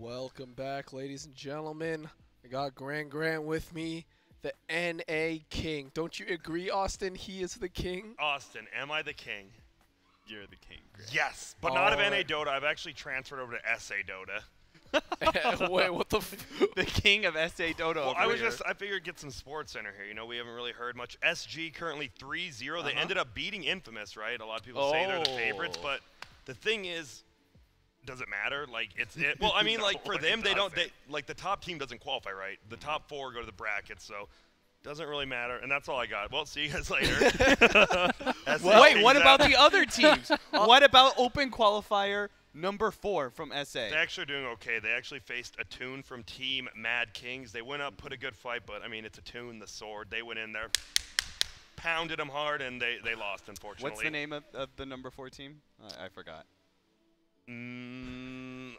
Welcome back, ladies and gentlemen. I got Grant with me, the NA King. Don't you agree, Austin? He is the king? Austin, am I the king? You're the king, Grant. Yes, but not of NA Dota. I've actually transferred over to SA Dota. Wait, what the The king of SA Dota. Well, I figured get some sports center here. You know, we haven't really heard much. SG currently 3-0. They ended up beating Infamous, right? A lot of people say they're the favorites, but the thing is, does it matter? Like well, I mean, like for them, like the top team doesn't qualify, right? The top 4 go to the brackets, so doesn't really matter. And that's all I got. Well, see you guys later. Wait, what about the other teams? What about Open Qualifier number 4 from SA? They're actually doing okay. They actually faced a Toon from Team Mad Kings. They went up, put a good fight, but I mean, it's a Toon, the sword. They went in there, pounded them hard, and they lost, unfortunately. What's the name of the number 4 team? I forgot. I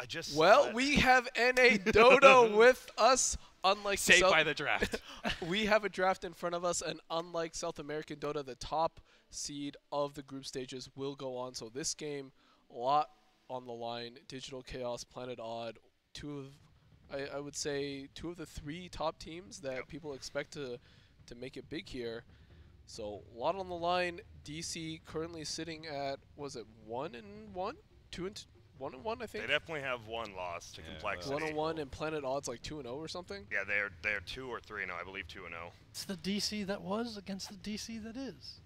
just. Well, we have NA Dota with us. Unlike Saved by the draft. We have a draft in front of us, and unlike South American Dota, the top seed of the group stages will go on. So this game, a lot on the line. Digital Chaos, Planet Odd, I would say two of the 3 top teams that people expect to make it big here. So a lot on the line. DC currently sitting at, was it 1-1, 1-1, I think. They definitely have 1 loss to Complexity. 1-1, and Planet Odd's like 2-0 or something. Yeah, they're 2 or 3 now. I believe 2-0. It's the DC that was against the DC that is.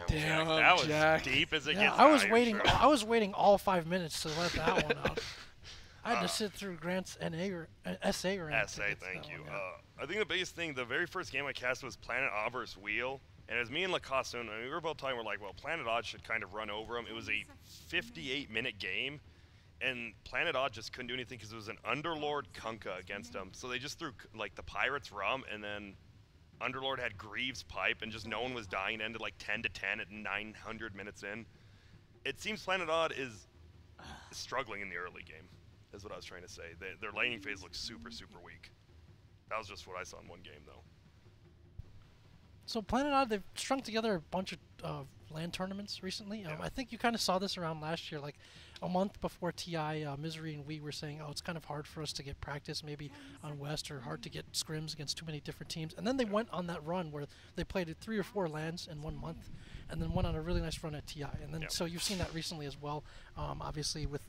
Damn, Damn, that was Jack. deep as it Yeah, gets. I was now, waiting. you're sure. I was waiting all 5 minutes to let that one out. I had to sit through Grant's NA or SA rank. SA, thank you. I think the biggest thing, the very first game I cast was Planet Odd versus Wheel. And it was me and Lacoste, and we were both talking, we're like, well, Planet Odd should kind of run over him. It was a 58-minute game, and Planet Odd just couldn't do anything because it was an Underlord Kunkka against them. So they just threw, like, the Pirates Rum, and then Underlord had Greaves Pipe, and just no one was dying. It ended, like, 10-10 at 900 minutes in. It seems Planet Odd is struggling in the early game, is what I was trying to say. Their laning phase looks super, super weak. That was just what I saw in one game, though. So Planet Odd, they've strung together a bunch of LAN tournaments recently. I think you kind of saw this around last year, like a month before TI, Misery and we were saying, oh, it's kind of hard for us to get practice maybe on West, or hard to get scrims against too many different teams. And then they went on that run where they played 3 or 4 LANs in 1 month, and then went on a really nice run at TI. And then so you've seen that recently as well, obviously with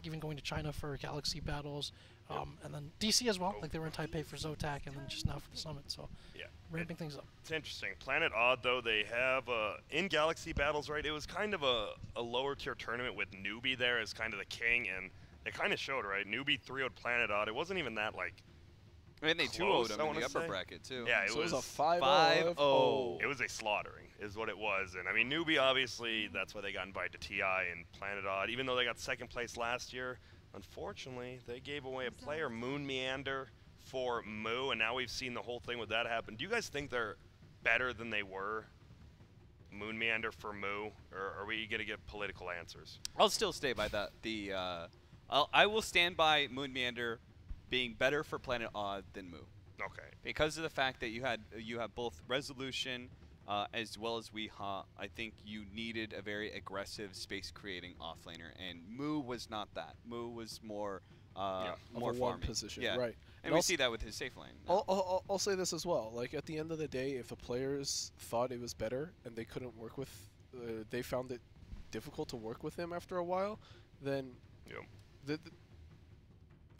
even going to China for Galaxy battles, and then DC as well, like they were in Taipei for Zotac, and then just now for the Summit. So ramping things up. It's interesting. Planet Odd, though, they have in Galaxy battles, right? It was kind of a lower tier tournament with Newbie there as kind of the king, and it kind of showed, right? Newbie 3-0'd Planet Odd. It wasn't even that like. I mean, they 2-0'd them in the upper bracket too. Yeah, So it was a 5-0. It was a slaughtering, is what it was. And I mean, Newbie, obviously, that's why they got invited to TI and Planet Odd. Even though they got 2nd place last year, unfortunately, they gave away a player, Moon Meander, for Moo, and now we've seen the whole thing with that happen. Do you guys think they're better than they were? Moon Meander for Moo, or are we gonna get political answers? I'll still stay by that. I will stand by Moon Meander being better for Planet Odd than Moo. Okay. Because of the fact that you have both Resolution as well as Weehaw. I think you needed a very aggressive space creating offlaner, and Moo was not that. Moo was more more farming position, yeah. Right. And we see that with his safe lane. I'll say this as well. Like at the end of the day, if the players thought it was better and they couldn't work with, they found it difficult to work with him after a while, then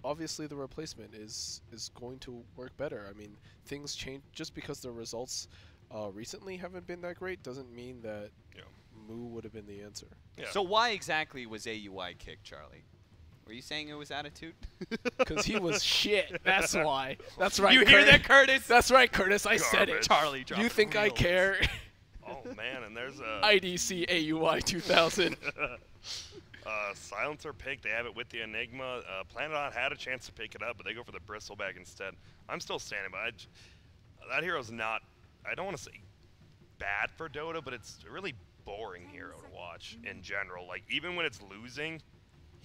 obviously the replacement is going to work better. I mean, things change. Just because the results recently haven't been that great doesn't mean that Moo would have been the answer. Yeah. So why exactly was AUI kicked, Charlie? Were you saying it was attitude? Because he was shit. That's why. That's right. You hear that, Curtis? That's right, Curtis. I said it. Charlie, You think I care? Oh man, and there's a IDC AUI 2000. Silencer pick. They have it with the Enigma. Planet Odd had a chance to pick it up, but they go for the Bristleback instead. I'm still standing by. That hero's not. I don't want to say bad for Dota, but it's a really boring hero to watch in general. Like even when it's losing,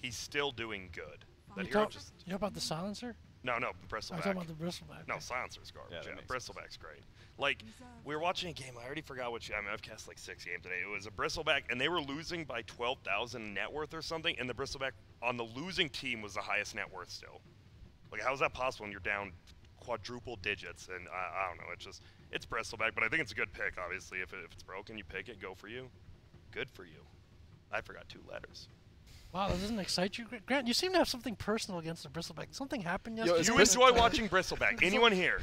he's still doing good. That hero just. You know about the Silencer? No, I'm Bristleback. talking about the Bristleback. No, Silencer's garbage. Yeah, that Yeah, makes Bristleback's great. Like, we were watching a game. I already forgot which. I mean, I've cast like 6 games today. It was a Bristleback, and they were losing by 12,000 net worth or something. And the Bristleback on the losing team was the highest net worth still. Like, how is that possible when you're down quadruple digits? And I don't know. It's Bristleback, but I think it's a good pick. Obviously, if it's broken, you pick it. Go for you. Good for you. I forgot 2 letters. Wow, that doesn't excite you, Grant? You seem to have something personal against the Bristleback. Something happened Yo, yesterday. is You Brist- enjoy watching Bristleback? Anyone here?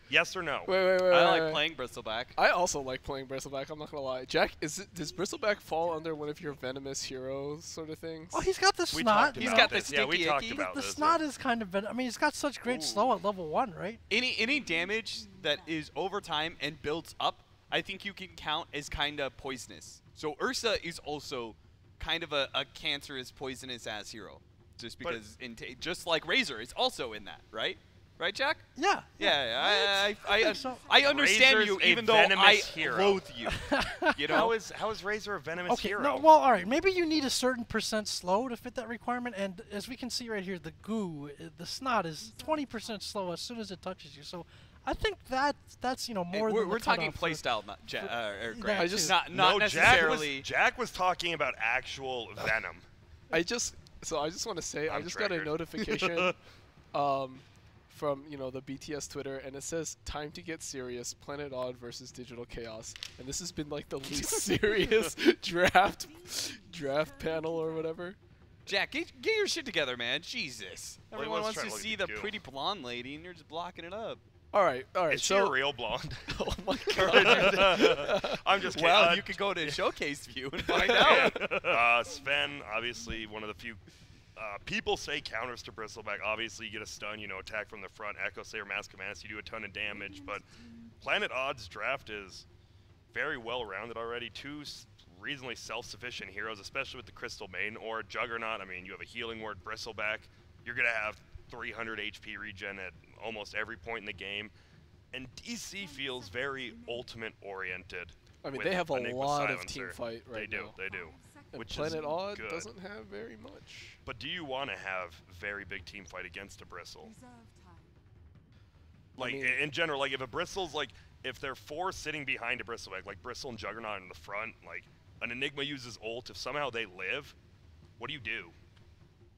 Yes or no? Wait. I like playing Bristleback. I also like playing Bristleback. I'm not gonna lie. Jack, does Bristleback fall under one of your venomous heroes sort of things? Oh, he's got the We snot. talked you He's about know. got the this. Yeah, we stinky talked icky. about The this. snot is kind of. I mean, he's got such great Ooh. slow at level 1, right? Any damage that is over time and builds up, I think you can count as kind of poisonous. So Ursa is also kind of a cancerous, poisonous ass hero, just But- because just like Razor is also in that, right? Right, Jack? Yeah. Yeah, I think so. I understand Razor's you, a even though I venomous hero. loathe you. You know, How is Razor a venomous Okay, hero? no, well, all right. Maybe you need a certain % slow to fit that requirement, and as we can see right here, the goo, the snot is 20% slow as soon as it touches you. So I think that's more we're than the talking cutoff for- playstyle, not Grant. I just- not no, necessarily. Jack was talking about actual venom. I just want to say I I'm just got a triggered. notification from the BTS Twitter, and it says time to get serious, Planet Odd versus Digital Chaos, and this has been like the least serious draft panel or whatever. Jack, get your shit together, man. Jesus. Well, he Everyone was wants trying to to look see at the the goo. pretty blonde lady, and you're just blocking it up. All right. Is she So a real blonde? oh my god. I'm just kidding. Well, you could go to Showcase View and find out. Sven, obviously one of the few people say counters to Bristleback. Obviously, you get a stun, attack from the front, Echo Sayer, Mask of Madness, you do a ton of damage. But Planet Odd's draft is very well rounded already. 2 reasonably self-sufficient heroes, especially with the Crystal Maiden or Juggernaut. I mean, you have a healing word, Bristleback. You're gonna have 300 HP regen at almost every point in the game. And DC feels very ultimate oriented. I mean, with they have a Enigma lot of Silencer. team fight right now. They do. And Which Planet is Odd good. doesn't have very much. But do you want to have very big team fight against a Bristle? Like, mean- in general, like, if a Bristle's, like, if they're 4 sitting behind a Bristle, like Bristle and Juggernaut in the front, like, an Enigma uses ult, if somehow they live, what do you do?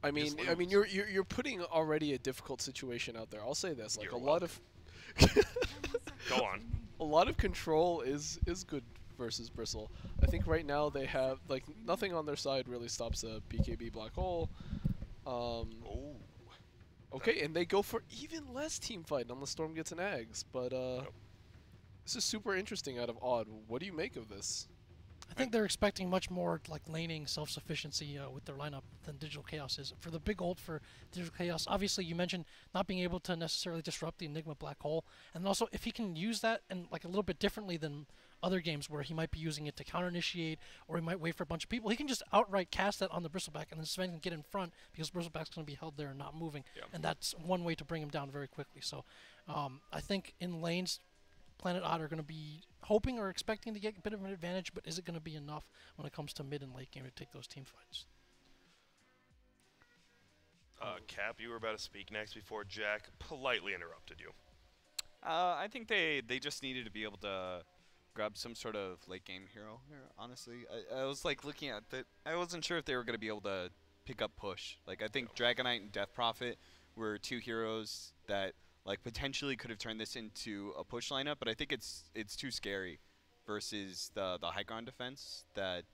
I mean, lose. you're putting already a difficult situation out there. I'll say this, like You're a lot of Go on. a lot of control is good versus Bristle. I think right now they have like nothing on their side really stops a BKB black hole. Oh. Okay, and they go for even less team fight unless Storm gets an Ags. But this is super interesting out of Odd. What do you make of this? I think they're expecting much more like laning self-sufficiency with their lineup than Digital Chaos is. For the big ult for Digital Chaos, obviously you mentioned not being able to necessarily disrupt the Enigma black hole, and also if he can use that and like a little bit differently than other games where he might be using it to counter-initiate or he might wait for a bunch of people, he can just outright cast that on the Bristleback and then Sven can get in front because Bristleback's going to be held there and not moving, and that's one way to bring him down very quickly. So I think in lanes, Planet Odd are going to be hoping or expecting to get a bit of an advantage, but is it going to be enough when it comes to mid and late game to take those team fights? Cap, you were about to speak next before Jack politely interrupted you. I think they just needed to be able to grab some sort of late game hero here, honestly. I was like looking at that. I wasn't sure if they were going to be able to pick up push. Like I think Dragonite and Death Prophet were 2 heroes that like potentially could have turned this into a push lineup, but I think it's too scary versus the high ground defense that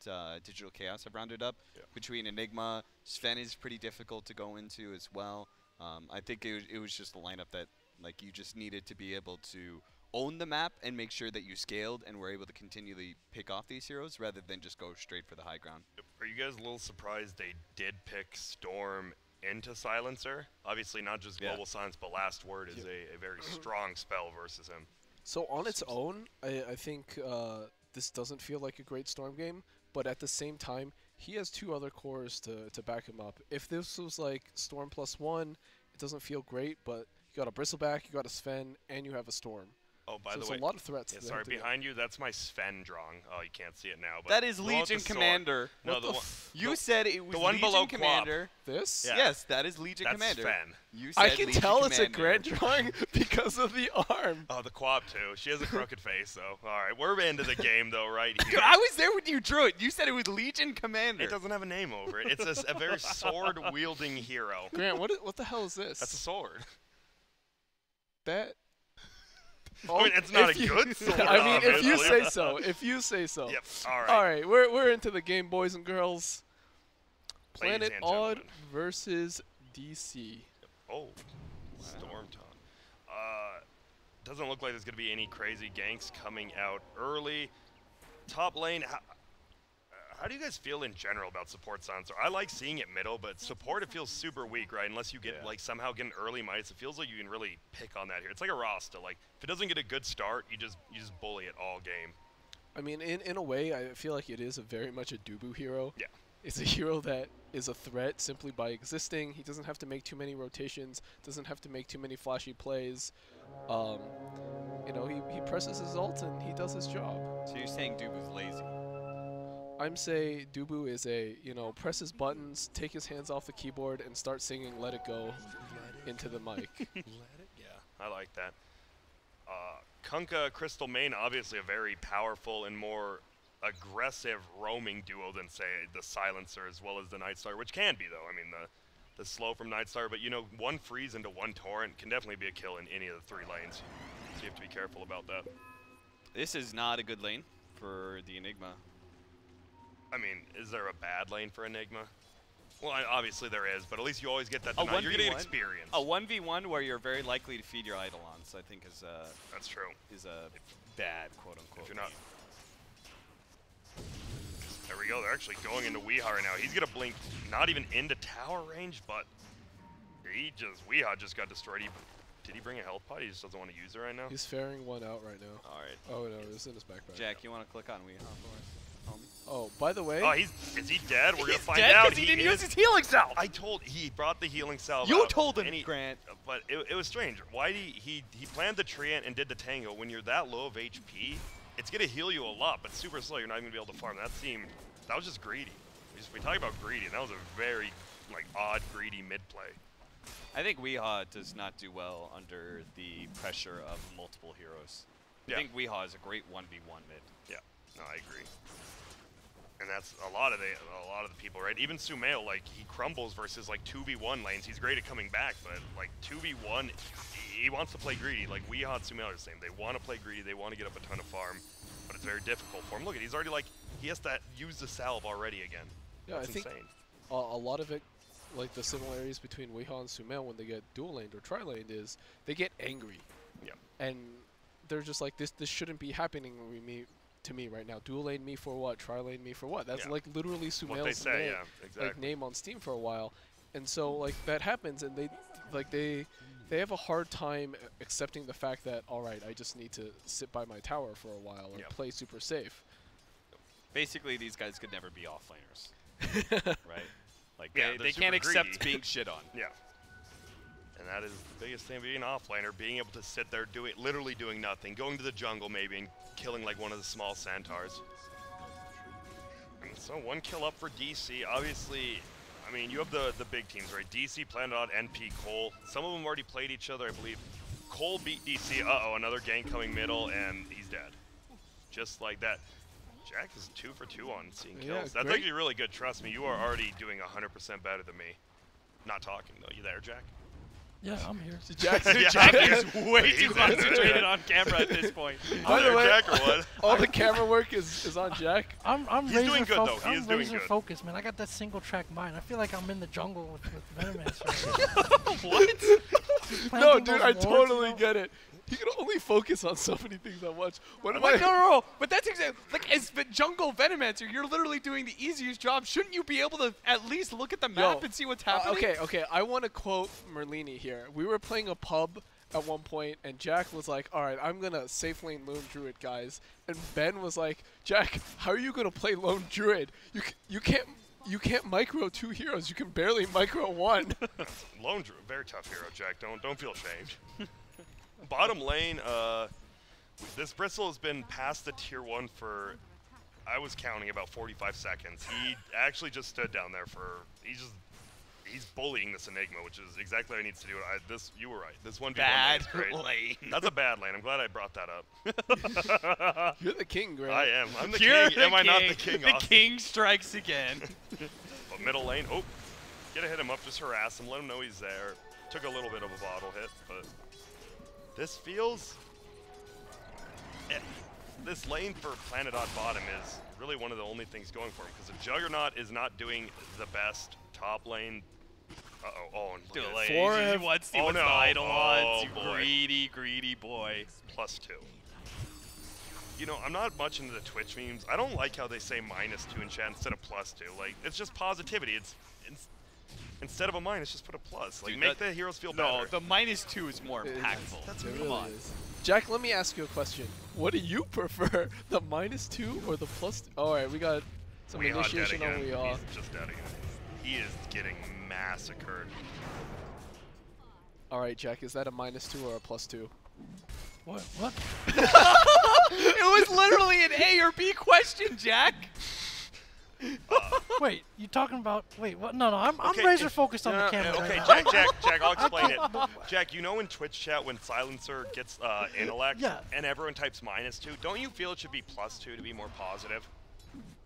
Digital Chaos have rounded up. Between Enigma, Sven is pretty difficult to go into as well. I think it was just a lineup that like you just needed to be able to own the map and make sure that you scaled and were able to continually pick off these heroes rather than just go straight for the high ground. Are you guys a little surprised they did pick Storm into Silencer? Obviously not just Global Silence, but Last Word is a very strong spell versus him. So on its own, I think this doesn't feel like a great Storm game, but at the same time, he has 2 other cores to back him up. If this was like Storm +1, it doesn't feel great, but you got a Bristleback, you got a Sven, and you have a Storm. Oh, by So the it's way, a lot of threats. yeah, they sorry, have to get. behind you, that's my Sven drawing. Oh, you can't see it now. But That is the one with the Legion sword. Commander. No, What the the one. You said it was the one Legion below Quap. Commander. This? Yeah. Yes, that is Legion That's Commander. Sven. You said I can Legion tell it's a Commander. grand drawing because of the arm. Oh, the Quap too. She has a crooked face, though. All right, we're into the game, though, right Dude, here. I was there when you drew it. You said it was Legion Commander. It doesn't have a name over it. It's a very sword-wielding hero. Grant, what the hell is this? That's a sword. That. I mean, it's not if a you- good sword. I mean, if you obviously. say so. If you say so. Yep. All right. All right, we're into the game, boys and girls. Ladies Planet and Odd gentlemen. versus DC. Oh, Storm Tongue. Doesn't look like there's going to be any crazy ganks coming out early. Top lane, how do you guys feel in general about support silencer? I like seeing it middle, but support, it feels super weak, right? Unless you get like somehow get an early mice, it feels like you can really pick on that here. It's like a Rasta. Like if it doesn't get a good start, you just bully it all game. I mean, in a way, I feel like it is very much a Dubu hero. Yeah. It's a hero that is a threat simply by existing. He doesn't have to make too many rotations, doesn't have to make too many flashy plays. You know, he presses his ult and he does his job. So you're saying Dubu's lazy? I'm say Dubu is a, you know, press his buttons, take his hands off the keyboard, and start singing "Let It Go" into the mic. Yeah, I like that. Kunkka, Crystal Main, obviously a very powerful and more aggressive roaming duo than, say, the Silencer as well as the Nightstar, which can be, though. I mean, the slow from Nightstar, but, you know, one freeze into one torrent can definitely be a kill in any of the 3 lanes. So you have to be careful about that. This is not a good lane for the Enigma. I mean, is there a bad lane for Enigma? Well, obviously there is, but at least you always get that A deny. You're going to get 1v1? experience. A 1v1 where you're very likely to feed your Eidolons, I think is That's true. a bad quote-unquote. If you're not... There we go. They're actually going into Weehaw right now. He's going to blink not even into tower range, but Weehaw just got destroyed. Did he bring a health pot? He just doesn't want to use it right now? He's faring one out right now. All right. Oh no, it's in his backpack. Jack, you want to click on Weehaw for us, homie? Oh, by the way. Oh, is he dead? We're going to find dead out. 'cause he didn't is. use his healing salve. He brought the healing salve You out, told him, and Grant. But it was strange. Why did he planned the treant and did the tango. When you're that low of HP, it's going to heal you a lot, but super slow. You're not even going to be able to farm. That was just greedy. We talk about greedy, and that was a very odd greedy mid play. I think Weehaw does not do well under the pressure of multiple heroes. Yeah. I think Weehaw is a great 1v1 mid. Yeah, no, I agree. And that's a lot of the people, right? Even Sumail, he crumbles versus 2v1 lanes. He's great at coming back, but 2v1, he wants to play greedy. Weehaw and Sumail are the same. They want to play greedy. They want to get up a ton of farm, but it's very difficult for him. Look, he's already he has to use the salve already again. Yeah, That's I think insane. a lot of it, the similarities between Weehaw and Sumail when they get dual laned or tri laned is they get angry. Yeah. And they're just like, this shouldn't be happening to me right now. Dual lane me for what? Tri lane me for what? That's Yeah. literally What they Sumail's say, yeah, exactly. name on Steam for a while. And so that happens, and they have a hard time accepting the fact that, all right, I just need to sit by my tower for a while or play super safe. Basically, these guys could never be offlaners, right? Yeah, they they're can't super accept greedy. being shit on. Yeah. And that is the biggest thing being an offlaner, being able to sit there literally doing nothing, going to the jungle maybe and killing one of the small centaurs. And so 1 kill up for DC. Obviously, I mean, you have the big teams, right? DC, Planet Odd, NP, Cole. Some of them already played each other, I believe. Cole beat DC. Uh-oh, another gank coming middle, and he's dead. Just like that. Jack is 2 for 2 on seeing kills. Yeah, That's great. actually really good. Trust me, you are already doing 100% better than me. Not talking, though. You there, Jack? Yeah, I'm here. Jack is way He's too in concentrated there. on camera at this point. By the way, Jack or what? all the camera work is on Jack. I'm He's razor doing good, though. He I'm is doing razor good. focused, man. I got that single track mind. I feel like I'm in the jungle with Venomance. What? No, dude, I totally get it. He can only focus on so many things at once. What am I? No. But that's exactly as the jungle Venomancer, you're literally doing the easiest job. Shouldn't you be able to at least look at the map and see what's happening? Okay. I want to quote Merlini here. We were playing a pub at one point, and Jack was like, "All right, I'm gonna safe lane Lone Druid, guys." And Ben was like, "Jack, how are you gonna play Lone Druid? You can't micro 2 heroes. You can barely micro 1." Lone Druid, very tough hero, Jack. Don't feel ashamed. Bottom lane, This Bristle has been past the tier 1 for, I was counting, about 45 seconds. He actually just stood down there for, he's bullying this Enigma, which is exactly what he needs to do. You were right. This 1v1 Bad is great. lane. That's a bad lane. I'm glad I brought that up. You're the king, Grant. I am. I'm the You're king. the Am I not king. the king? The Austin? king strikes again. But middle lane. Oh, get to hit him up. Just harass him. Let him know he's there. Took a little bit of a bottle hit, but this feels. This lane for Planet Odd bottom is really one of the only things going for him because the Juggernaut is not doing the best top lane. Oh, and look at this. Four He wants Oh, the no. idol Oh, you boy. greedy boy. +2. You know, I'm not much into the Twitch memes. I don't like how they say -2 in chat instead of +2. Like, it's just positivity. It's instead of a minus, just put a plus. Like, Dude, make the heroes feel No, better. the -2 is more It is. impactful. That's It come really on. is. Jack, let me ask you a question. What do you prefer, the -2 or the +2? All right, we got some Weehawk dead initiation on again. Weehawk. He's just dead again. He is getting massacred. All right, Jack, is that a -2 or a +2? What? What? It was literally an A or B question, Jack. Wait, you talking about? Wait, what? No, I'm Okay, razor focused on the Yeah, camera. okay, right now. Jack, I'll explain it. Jack, you know in Twitch chat when Silencer gets intellect Yeah. and everyone types -2, don't you feel it should be +2 to be more positive?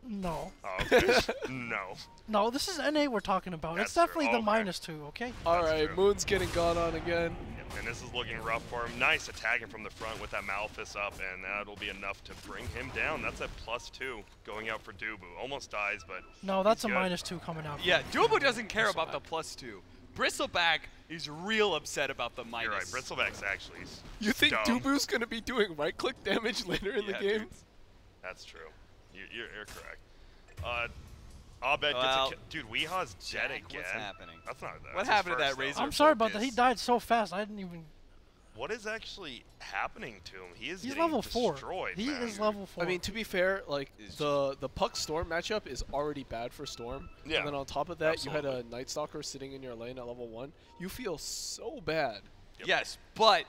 No, Oh, okay. No. no, this is NA we're talking about. That's It's definitely true. the Okay. -2. Okay. All That's right, true. Moon's getting gone on again. And this is looking rough for him. Nice attacking from the front with that Malphus up, and that'll be enough to bring him down. That's a +2 going out for Dubu. Almost dies, but No, that's he's a good. -2 coming out. Yeah, Duobo doesn't care about the Bristleback. +2. Bristleback is real upset about the minus. You're right. Bristleback's actually You think dumb. Dubu's gonna be doing right-click damage later in the Yeah, game? dude. That's true. You're correct. Abed Well, gets a Dude, Weehaw's dead Jack, again. what's happening? That's not that. What happened to that Razor? I'm sorry about that. Focus. He died so fast. I didn't even. What is actually happening to him? He is He's getting level 4. destroyed, He man. is level 4. I mean, to be fair, like Is the Puck Storm matchup is already bad for Storm. Yeah, And then on top of that, you absolutely. had a Night Stalker sitting in your lane at level 1. You feel so bad. Yep. Yes, but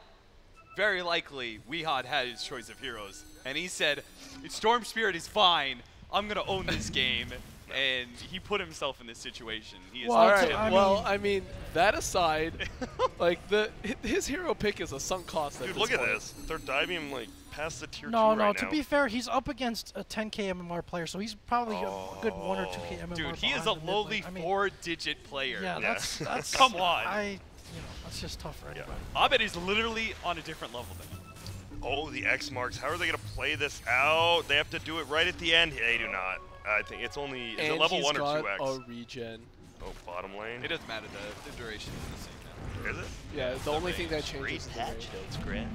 very likely Weehawk had his choice of heroes, and he said, "Storm Spirit is fine. I'm gonna own this game." And he put himself in this situation. He is Well, All Well, right. I well, mean- I mean, that aside, like his hero pick is a sunk cost. Dude, this look at point. this. They're diving him like past the tier 2 no, right no. now. To be fair, he's up against a 10k MMR player, so he's probably a good 1 or 2k MMR. Dude, he is behind a the mid lowly lane. I mean, 4-digit player. Yeah, Yeah. that's Come on. That's just tough for anybody. Abed is literally on a different level than him. Oh, the X marks. How are they gonna play this out? They have to do it right at the end. They do not. I think it's only is it And level he's 1 or got 2x? a regen. Oh, bottom lane. It doesn't matter. The duration is the same now. Is it? Yeah, the only thing that range. changes is the range. notes, Grant.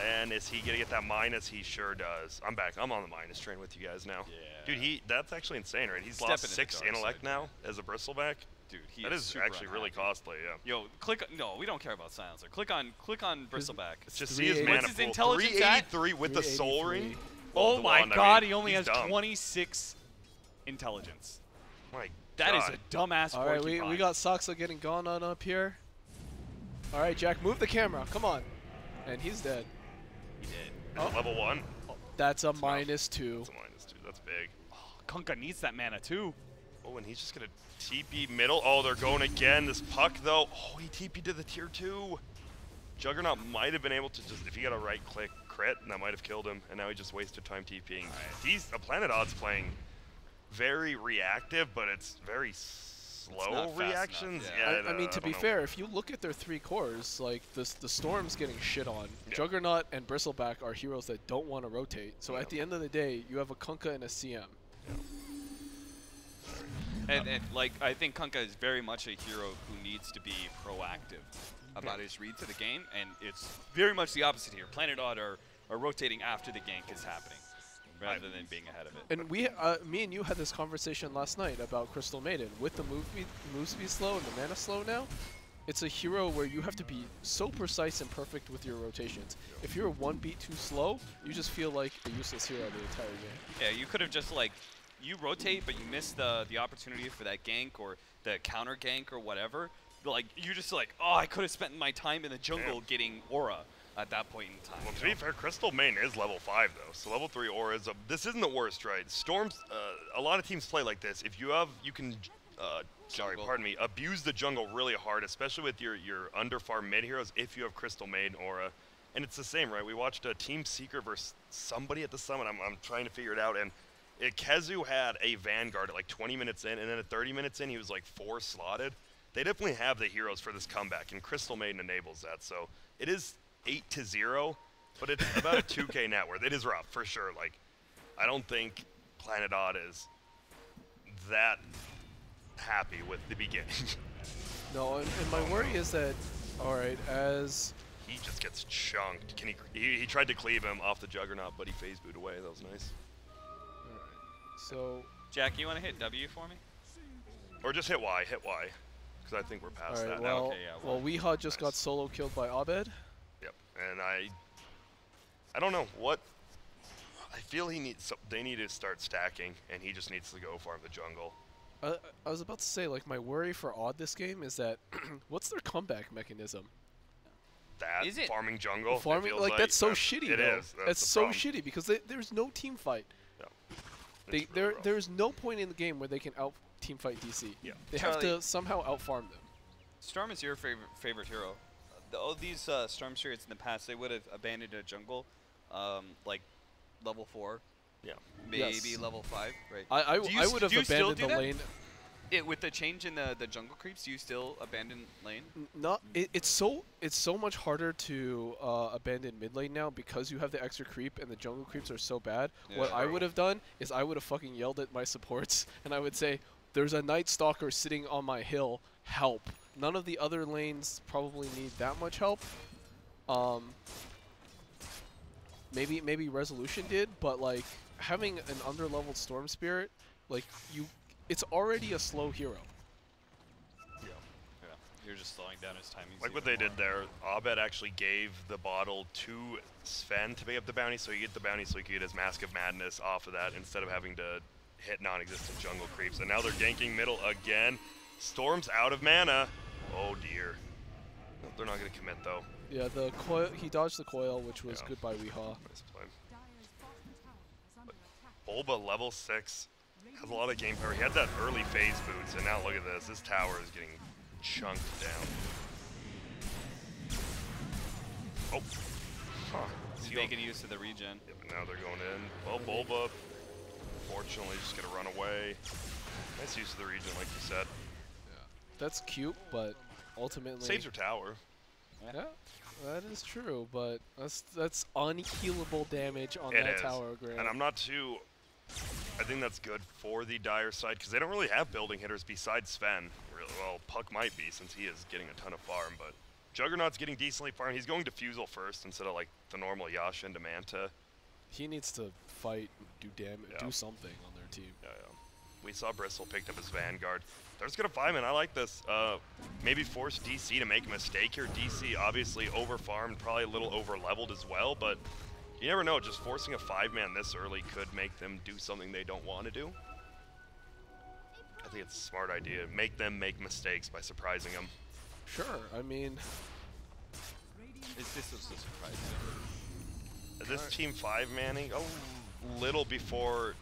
And is he gonna get that minus? He sure does. I'm back. I'm on the minus train with you guys now. Yeah. Dude, that's actually insane, right? He's Stepping lost in the 6 dark intellect side. now as a bristleback. Dude, he That is super actually really unhappy. costly, yeah. Yo, no, we don't care about silencer. Click on Bristleback. Just see his 380. mana What's his pool. intelligence at? 383 with the soul ring. 383. Oh the my wand, I god, mean, he only he's has dumb. 26 intelligence. My That is God. a dumbass All right, we porcupine. got Soxa getting gone on up here. All right, Jack, move the camera. Come on. And he's dead. He did. Oh. Level 1. That's a That's rough. -2. That's a -2. That's big. Kunkka needs that mana too. Oh, and he's just gonna TP middle. Oh, they're going again. This puck though. Oh, he TP'd to the tier 2. Juggernaut might have been able to just, if he got a right click crit, and that might have killed him. And now he just wasted time TPing. He's a Planet Odd's playing very reactive, but it's very slow not fast reactions. enough, yeah. Yeah, I mean, to don't be know. fair, if you look at their 3 cores, like the Storm's getting shit on. Yeah. Juggernaut and Bristleback are heroes that don't want to rotate. So Yeah. at the end of the day, you have a Kunkka and a CM. And like, I think Kunkka is very much a hero who needs to be proactive about his read to the game, and it's very much the opposite here. Planet Odd are rotating after the gank is happening, rather than being ahead of it. And me and you had this conversation last night about Crystal Maiden. With the move speed slow and the mana slow now, it's a hero where you have to be so precise and perfect with your rotations. If you're 1 beat too slow, you just feel like a useless hero the entire game. Yeah, you could have just like, you rotate, but you miss the opportunity for that gank or the counter gank or whatever. Like, you're just like, oh, I could have spent my time in the jungle getting aura. at that point in time. Well, to be fair, Crystal Main is level 5 though, so level 3 aura is this isn't the worst, right? Storms, a lot of teams play like this. If you can, pardon me, abuse the jungle really hard, especially with your under farm mid heroes. If you have Crystal Main aura, and it's the same, right? We watched a Team Secret versus somebody at the summit. I'm trying to figure it out, and Kezu had a Vanguard at like 20 minutes in, and then at 30 minutes in, he was like 4 slotted. They definitely have the heroes for this comeback, and Crystal Maiden enables that. So it is 8-0, but it's about a 2K net worth. It is rough, for sure. Like, I don't think Planet Odd is that happy with the beginning. No, and my worry is that, all right, as... He just gets chunked. He tried to cleave him off the Juggernaut, but he phase booed away. That was nice. All right, so... Jack, you want to hit W for me? Or just hit Y, because I think we're past all right, that well, now. Okay, yeah, well, Weehaw just got solo killed by Abed. Yep, and I don't know what. I feel they need to start stacking, and he just needs to go farm the jungle. I was about to say, like, my worry for Odd this game is that, what's their comeback mechanism? That Is it? farming jungle. Farming, it feels like, that's so shitty, It though. is. That's the so problem. shitty, because there's no team fight. No. It's really rough. There's no point in the game where they can out team fight DC. Yeah. They have Charlie- to somehow outfarm them. Storm is your favorite hero. All these Storm spirits in the past, they would have abandoned a jungle, like level 4, Yeah. maybe Yes. level 5, right? I Do you would have do you still abandoned do the that? lane. With the change in the jungle creeps, do you still abandon lane? It's so much harder to abandon mid lane now because you have the extra creep and the jungle creeps are so bad. Yeah. What I would have done is I would have fucking yelled at my supports and I would say, "There's a Night Stalker sitting on my hill. Help!" None of the other lanes probably need that much help. Maybe Resolution did, but like having an underleveled Storm Spirit, like it's already a slow hero. Yeah. Yeah, you're just slowing down his timing. Like what they did there, Abed actually gave the bottle to Sven to pick up the bounty, so you get the bounty so you can get his Mask of Madness off of that instead of having to hit non-existent jungle creeps. And now they're ganking middle again. Storm's out of mana. Oh dear. They're not going to commit though. Yeah, the coil. He dodged the coil, which was Yeah. good by Weehaw. Nice play. Bulba level 6 has a lot of game power. He had that early phase boots, and now look at this. This tower is getting chunked down. Oh. Huh. He's making use of the regen. Yeah, but now they're going in. Well, Bulba, fortunately, just going to run away. Nice use of the region, like you said. That's cute, but ultimately Saves her tower. Yeah, that is true, but that's unhealable damage on It that is. tower, Grant. And I'm not too... I think that's good for the Dire side, because they don't really have building hitters besides Sven. Really, well, Puck might be, since he is getting a ton of farm, but Juggernaut's getting decently farmed. He's going Diffusal first instead of like the normal Yasha and Demanta. He needs to fight, do damage, Yeah. do something on their team. Yeah. We saw Bristle picked up his Vanguard. They're just going to 5-man. I like this. Maybe force DC to make a mistake here. DC obviously over-farmed, probably a little over-leveled as well, but you never know. Just forcing a 5-man this early could make them do something they don't want to do. I think it's a smart idea. Make them make mistakes by surprising them. Sure, I mean, This was a surprise. This team 5-manning a little before...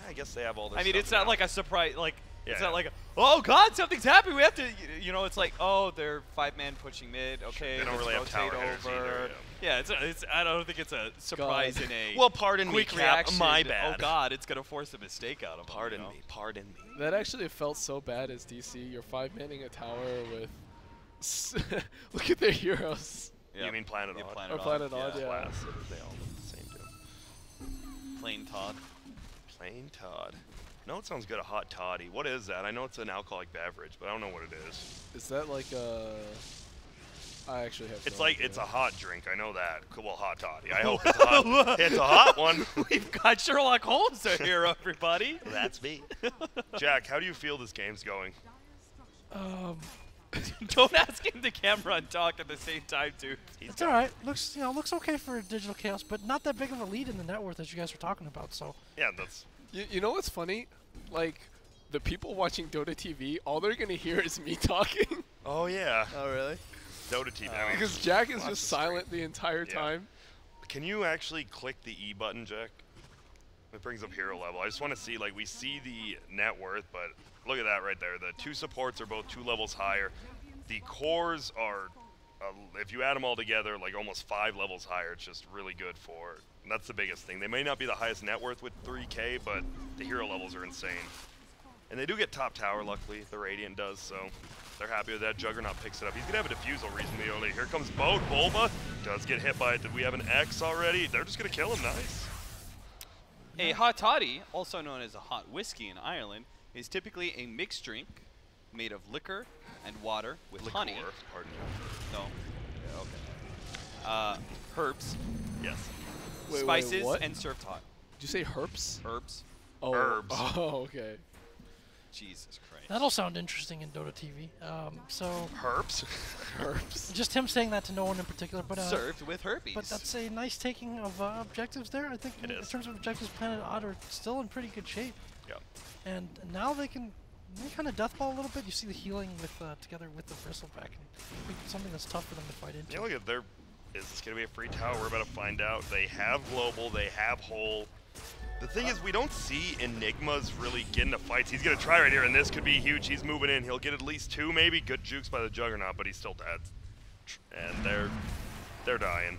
I guess they have all this I mean, stuff it's not now. like a surprise. Like it's Yeah. not like, oh God, something's happening. We have to, you know. It's like, oh, they're 5-man pushing mid. Okay, They don't let's really have rotate tower hitters over. either, Yeah, it's. I don't think it's a surprise in a Well, pardon me, quick Cap. reaction. My Oh bad. God, it's gonna force a mistake out of them. Pardon you know? me. Pardon me. that actually felt so bad as DC. You're 5-manning a tower with... Look at their heroes. Yeah. You mean Planet Yeah, Odd? Planet Or Planet Odd, yeah. Class. They all look the same too. Plain Todd. Plain Todd. No, it sounds good. A hot toddy. What is that? I know it's an alcoholic beverage, but I don't know what it is. Is that like a... I actually have It's no like idea. it's a hot drink. I know that. Well, hot toddy. I hope it's hot. It's a hot one. We've got Sherlock Holmes here, everybody. That's me. Jack, how do you feel this game's going? Don't ask him the camera and talk at the same time, dude. It's all right. Looks okay for Digital Chaos, but not that big of a lead in the net worth that you guys were talking about. So Yeah, that's. You know what's funny? Like, the people watching Dota TV, all they're gonna hear is me talking. Oh yeah. Oh, really? Dota TV. I mean, Because Jack is lots just of stream. silent the entire Yeah. time. Can you actually click the E button, Jack? It brings up hero level. I just want to see, like, we see the net worth, but look at that right there. The 2 supports are both 2 levels higher. The cores are, if you add them all together, like almost 5 levels higher. It's just really good for, and that's the biggest thing. They may not be the highest net worth with 3K, but the hero levels are insane. And they do get top tower, luckily. The Radiant does, so they're happy with that. Juggernaut picks it up. He's going to have a defusal reasonably early. Here comes Boat. Bulba does get hit by it. Did we have an X already? They're just going to kill him. Nice. A hot toddy, also known as a hot whiskey in Ireland, is typically a mixed drink made of liquor and water with honey. Liqueur, pardon me. No. Yeah, okay. Herbs, Yes. Wait, spices, what? and served hot. Did you say herps? Herbs. Oh, Herbs. Oh, okay. Jesus Christ. That'll sound interesting in Dota TV. So Herps. Herps. just him saying that to no one in particular, but Served with herpes. but that's a nice taking of objectives there. I think It in is. terms of objectives, Planet Odd are still in pretty good shape, Yeah. and now they can kind of deathball a little bit. You see the healing with together with the bristleback, and something that's tough for them to fight into. Yeah, look at there. Is this going to be a free tower? We're about to find out. They have global. They have whole. The thing is, we don't see Enigmas really get into fights. He's going to try right here, and this could be huge. He's moving in. He'll get at least 2, maybe. Good jukes by the Juggernaut, but he's still dead. And they're dying.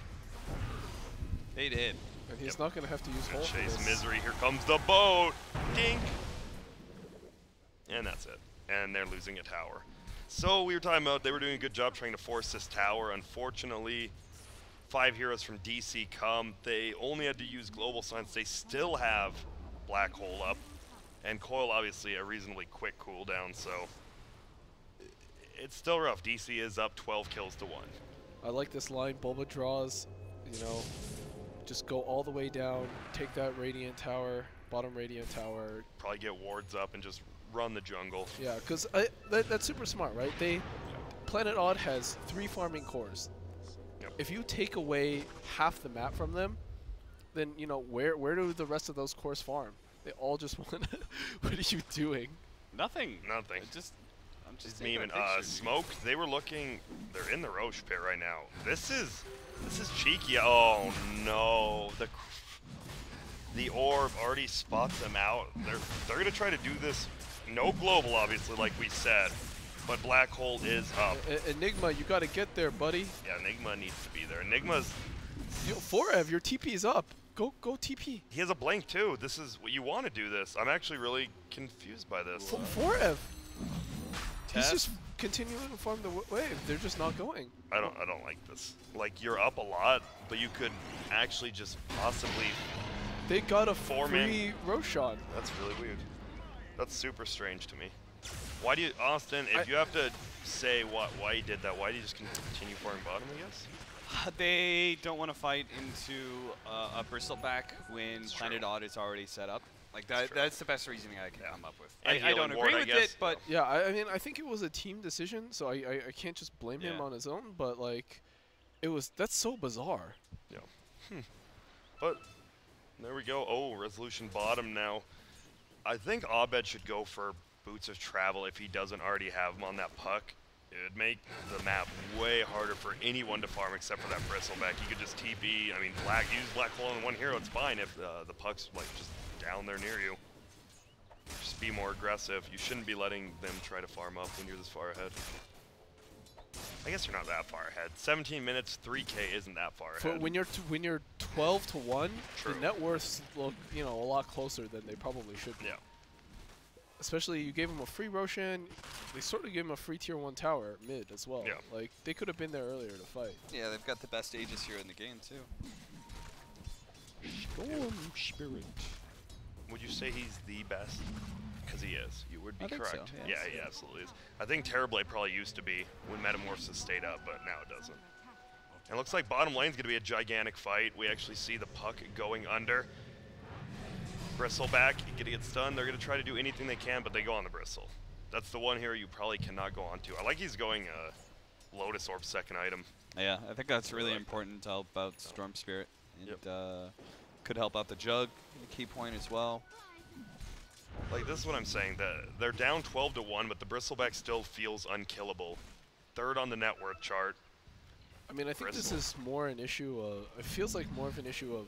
They did. And he's not going to have to use Good whole for chase this. misery. Here comes the boat. Dink. And that's it. And they're losing a tower. So we were talking about they were doing a good job trying to force this tower. Unfortunately, 5 heroes from DC come. They only had to use global signs. They still have black hole up. And coil, obviously, a reasonably quick cooldown. So it's still rough. DC is up 12 kills to 1. I like this line. Bulba draws, you know, just go all the way down, take that Radiant Tower, bottom Radiant Tower. Probably get wards up and just run the jungle. Yeah, because that's super smart, right? Planet Odd has 3 farming cores. Yep. If you take away half the map from them, then, you know, where do the rest of those cores farm? They all just want to... What are you doing? Nothing. Nothing. I'm just Just taking memeing. a picture. Smoke, they were looking, they're in the Roche pit right now. This is cheeky. Oh no. The orb already spots them out. They're gonna try to do this. No global, obviously, like we said. But Black Hole is up. Enigma, you got to get there, buddy. Yeah, Enigma needs to be there. Enigma's, Forev, your TP is up. Go TP. he has a blink too. This is what you want to do this. I'm actually really confused by this. Forev. He's Test. just continuing to farm the wave. They're just not going. I don't like this. Like, you're up a lot, but you could actually just possibly. They got a Four-man. free Roshan. That's really weird. That's super strange to me. Why do you, Austin, if I- you have to say why you did that, why do you just continue farming bottom, I guess? They don't want to fight into a bristleback when It's Planet true. Odd is already set up. Like It's true. that's the best reasoning I can come up with. And I don't healing ward, agree I with guess. it, but Yeah, I mean, I think it was a team decision, so I can't just blame him Yeah. on his own. But like, that's so bizarre. Yeah. But there we go. Oh, resolution bottom now. I think Abed should go for Boots of Travel if he doesn't already have them on that puck. It would make the map way harder for anyone to farm except for that bristleback. You could just TP. I mean, use Black Hole on one hero. It's fine if the puck's like just down there near you. Just be more aggressive. You shouldn't be letting them try to farm up when you're this far ahead. I guess you're not that far ahead. 17 minutes, 3K isn't that far For ahead. when you're 12 to 1, True. the net worths look, you know, a lot closer than they probably should be. Yeah. Especially you gave him a free Roshan, they sort of gave him a free tier 1 tower mid as well. Yeah. Like they could have been there earlier to fight. yeah, they've got the best Aegis hero in the game too. Storm Spirit. Would you say he's the best? Because he is. You would be I think so, correct. yes. Yeah, he absolutely is. I think Terrorblade probably used to be when Metamorphosis stayed up, but now it doesn't. And it looks like bottom lane's going to be a gigantic fight. We actually see the puck going under. Bristleback, going to get stunned. They're going to try to do anything they can, but they go on the Bristle. That's the one hero you probably cannot go on to. I like he's going Lotus Orb second item. Yeah, I think that's really like important to help out Storm Spirit, and Yep. could help out the Jug, a key point as well. Like, this is what I'm saying. They're down 12 to 1, but the Bristleback still feels unkillable. Third on the net worth chart. I mean, I think this is more an issue of, it feels like more of an issue of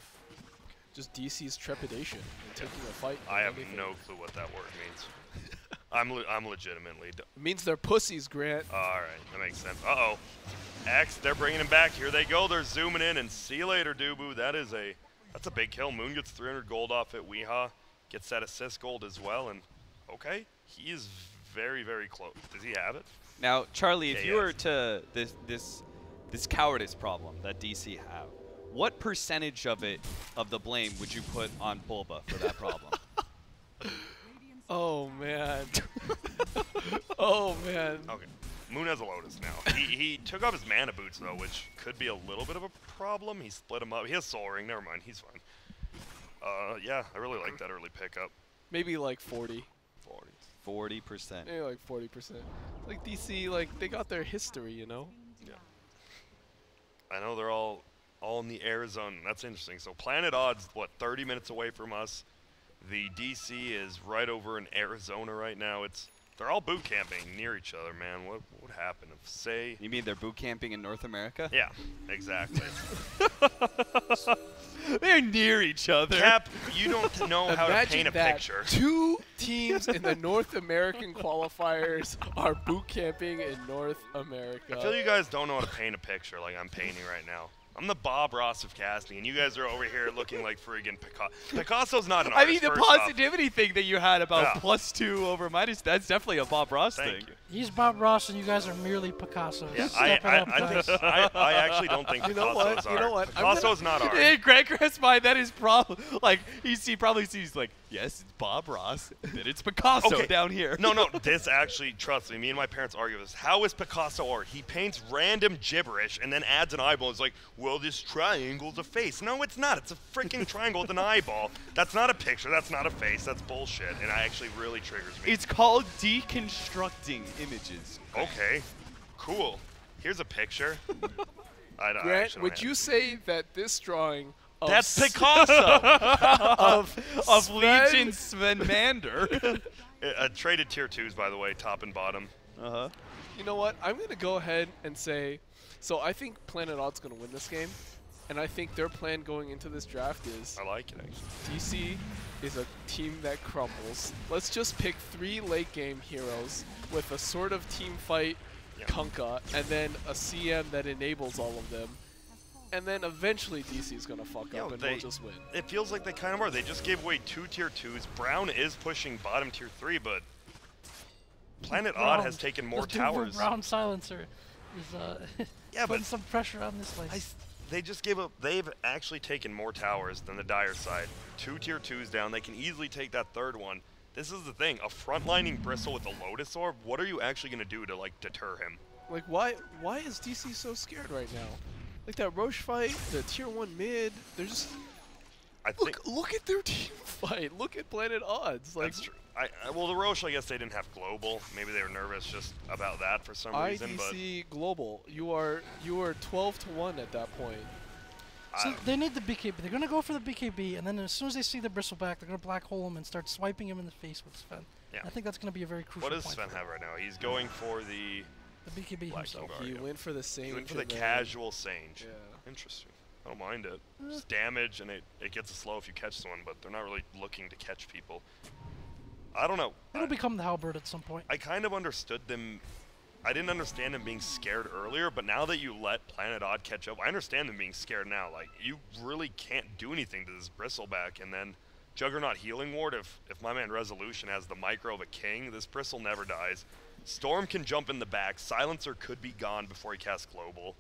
just DC's trepidation in taking a fight. I have anything. no clue what that word means. I'm legitimately. It means they're pussies, Grant. All right, that makes sense. Uh-oh. X, they're bringing him back. Here they go. They're zooming in, and see you later, Dubu. That's a big kill. Moon gets 300 gold off it. Weeha gets that assist gold as well, and okay, he is very, very close. Does he have it? Now, Charlie, if Yeah, you were to this cowardice problem that DC have, what percentage of the blame would you put on Bulba for that problem? Oh man. Oh man. Okay. Moon has a Lotus now. he took off his mana boots though, which could be a little bit of a problem. He split them up. He has Soul Ring. Never mind. He's fine. Yeah, I really like that early pickup. Maybe like 40. 40%. Maybe like 40%. Like DC, like they got their history, you know. Yeah. I know they're all in the air zone. That's interesting. So Planet Odd's what 30 minutes away from us. The DC is right over in Arizona right now. They're all boot camping near each other, man. What would happen if, say... You mean they're boot camping in North America? Yeah, exactly. They're near each other. Cap, you don't know how to Imagine paint a that picture. 2 teams in the North American qualifiers are boot camping in North America. I feel you guys don't know how to paint a picture like I'm painting right now. I'm the Bob Ross of casting, and you guys are over here looking like friggin' Picasso. Picasso's not an I artist. mean, the first off. positivity thing that you had about Yeah. +2 over minus, that's definitely a Bob Ross Thank thing. you. He's Bob Ross, and you guys are merely Picasso. Yeah, Step it up, guys. I actually don't think You know Picasso's what? art. You know what? I'm Picasso's not art. In Greg Grant's mind, that is probably like he probably sees like, yes, it's Bob Ross, then it's Picasso Okay. down here. No, this actually, trust me, me and my parents argue this. How is Picasso art? He paints random gibberish and then adds an eyeball. It's like, well, this triangle's a face. No, it's not. It's a freaking triangle with an eyeball. That's not a picture. That's not a face. That's bullshit. And it actually really triggers me. It's called deconstructing images. Okay, cool. Here's a picture. I Grant, actually don't would have you it. say that this drawing of That's S- Picasso! of Sven- Legion Sven Mander. Traded tier 2s, by the way, top and bottom. Uh-huh. You know what? I'm going to go ahead and say, so I think Planet Odd's going to win this game, and I think their plan going into this draft is I like it, actually. DC is a team that crumbles. Let's just pick 3 late game heroes with a sort of team fight Yeah. Kunkka, and then a CM that enables all of them. And then eventually DC is going to fuck Yo, up and they- we'll just win. It feels like they kind of are. They just gave away 2 tier 2s. Brown is pushing bottom tier 3, but Planet Odd Brown. has taken more This Denver towers. Brown silencer is Yeah, putting but some pressure on this lane. they just gave up. They've actually taken more towers than the Dire side. 2 tier 2s down. They can easily take that 3rd one. This is the thing. A frontlining Bristle with a Lotus Orb, what are you actually going to do to, like, deter him? Like, why is DC so scared right now? Like that Roche fight, the tier 1 mid, they're just... I think Look at their team fight. Look at Planet Odds. Like, that's true. Well, the Roche, I guess they didn't have global. Maybe they were nervous just about that for some reason. But IDC Global, you are 12-1 at that point. So they need the BKB. They're going to go for the BKB, and then as soon as they see the Bristleback, they're going to black hole him and start swiping him in the face with Sven. Yeah. I think that's going to be a very crucial what does point Sven for have right now? He's going for the the BKB Black himself. Guard. He yeah. went for the same. he went for the casual Sange. Interesting. I don't mind it. It's damage, and it gets a slow if you catch someone, but they're not really looking to catch people. I don't know. It'll become the halberd at some point. I kind of understood them. I didn't understand them being scared earlier, but now that you let Planet Odd catch up, I understand them being scared now. Like, you really can't do anything to this Bristleback, and then Juggernaut Healing Ward, if my man Resolution has the micro of a king, this Bristle never dies. Storm can jump in the back. Silencer could be gone before he casts Global.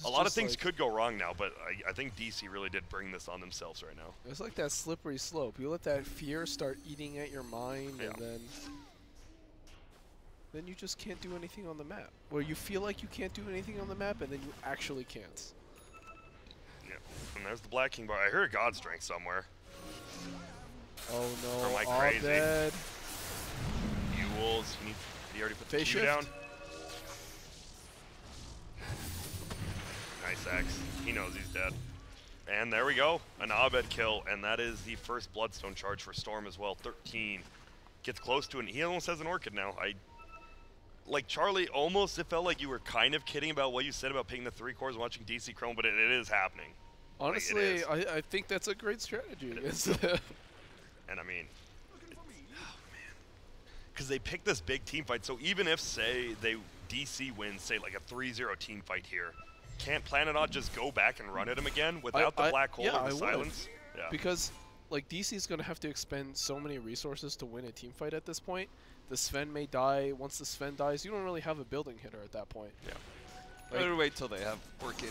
A lot of things could go wrong now, but I think DC really did bring this on themselves right now. It's like that slippery slope. You let that fear start eating at your mind, Yeah. and then you just can't do anything on the map. Where you feel like you can't do anything on the map, and then you actually can't. Yeah. And there's the Black King bar. I heard a God Strength somewhere. Oh Or no, am I all crazy? dead. You Wolves. He already put the Phase Q shift? down. Nice X. He knows he's dead. And there we go. An Abed kill, and that is the first Bloodstone charge for Storm as well. 13. Gets close to it. He almost has an Orchid now. like Charlie, almost it felt like you were kind of kidding about what you said about picking the 3 cores and watching DC Chrome, but it is happening. Honestly, I think that's a great strategy. And I mean, because they picked this big team fight, so even if, say, DC wins, say, like a 3-0 team fight here, can't Planet Odd just go back and run at him again without the black hole or the silence? Yeah. Because, like, DC is going to have to expend so many resources to win a team fight at this point. The Sven may die. Once the Sven dies, you don't really have a building hitter at that point. Yeah. Like, better wait till they have Orchid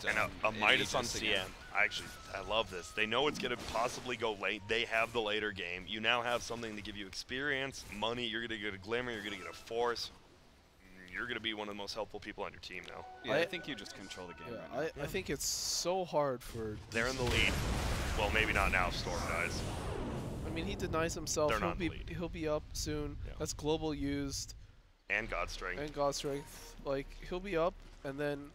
and a Midas on CN. I love this. They know it's going to possibly go late. They have the later game. You now have something to give you experience, money. You're going to get a Glimmer. You're going to get a Force. You're going to be one of the most helpful people on your team now. Yeah, I think you just control the game right now. I think it's so hard for... They're in the lead. Well, maybe not now if Storm dies. I mean, he denies himself. They're not in the lead. He'll be up soon. Yeah. That's global used. And God Strength. And God Strength. Like, he'll be up, and then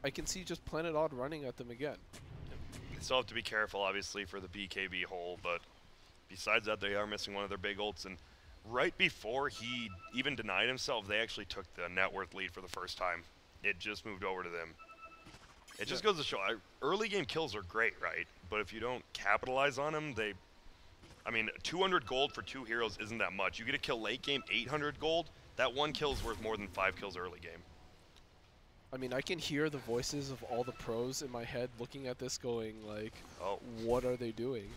I can see just Planet Odd running at them again. They still have to be careful, obviously, for the BKB hole, but besides that, they are missing one of their big ults. And right before he even denied himself, they actually took the net worth lead for the first time. It just moved over to them. It just goes to show, early game kills are great, right? But if you don't capitalize on them, I mean, 200 gold for 2 heroes isn't that much. You get a kill late game, 800 gold. That 1 kill is worth more than 5 kills early game. I mean, I can hear the voices of all the pros in my head looking at this going like, oh, what are they doing?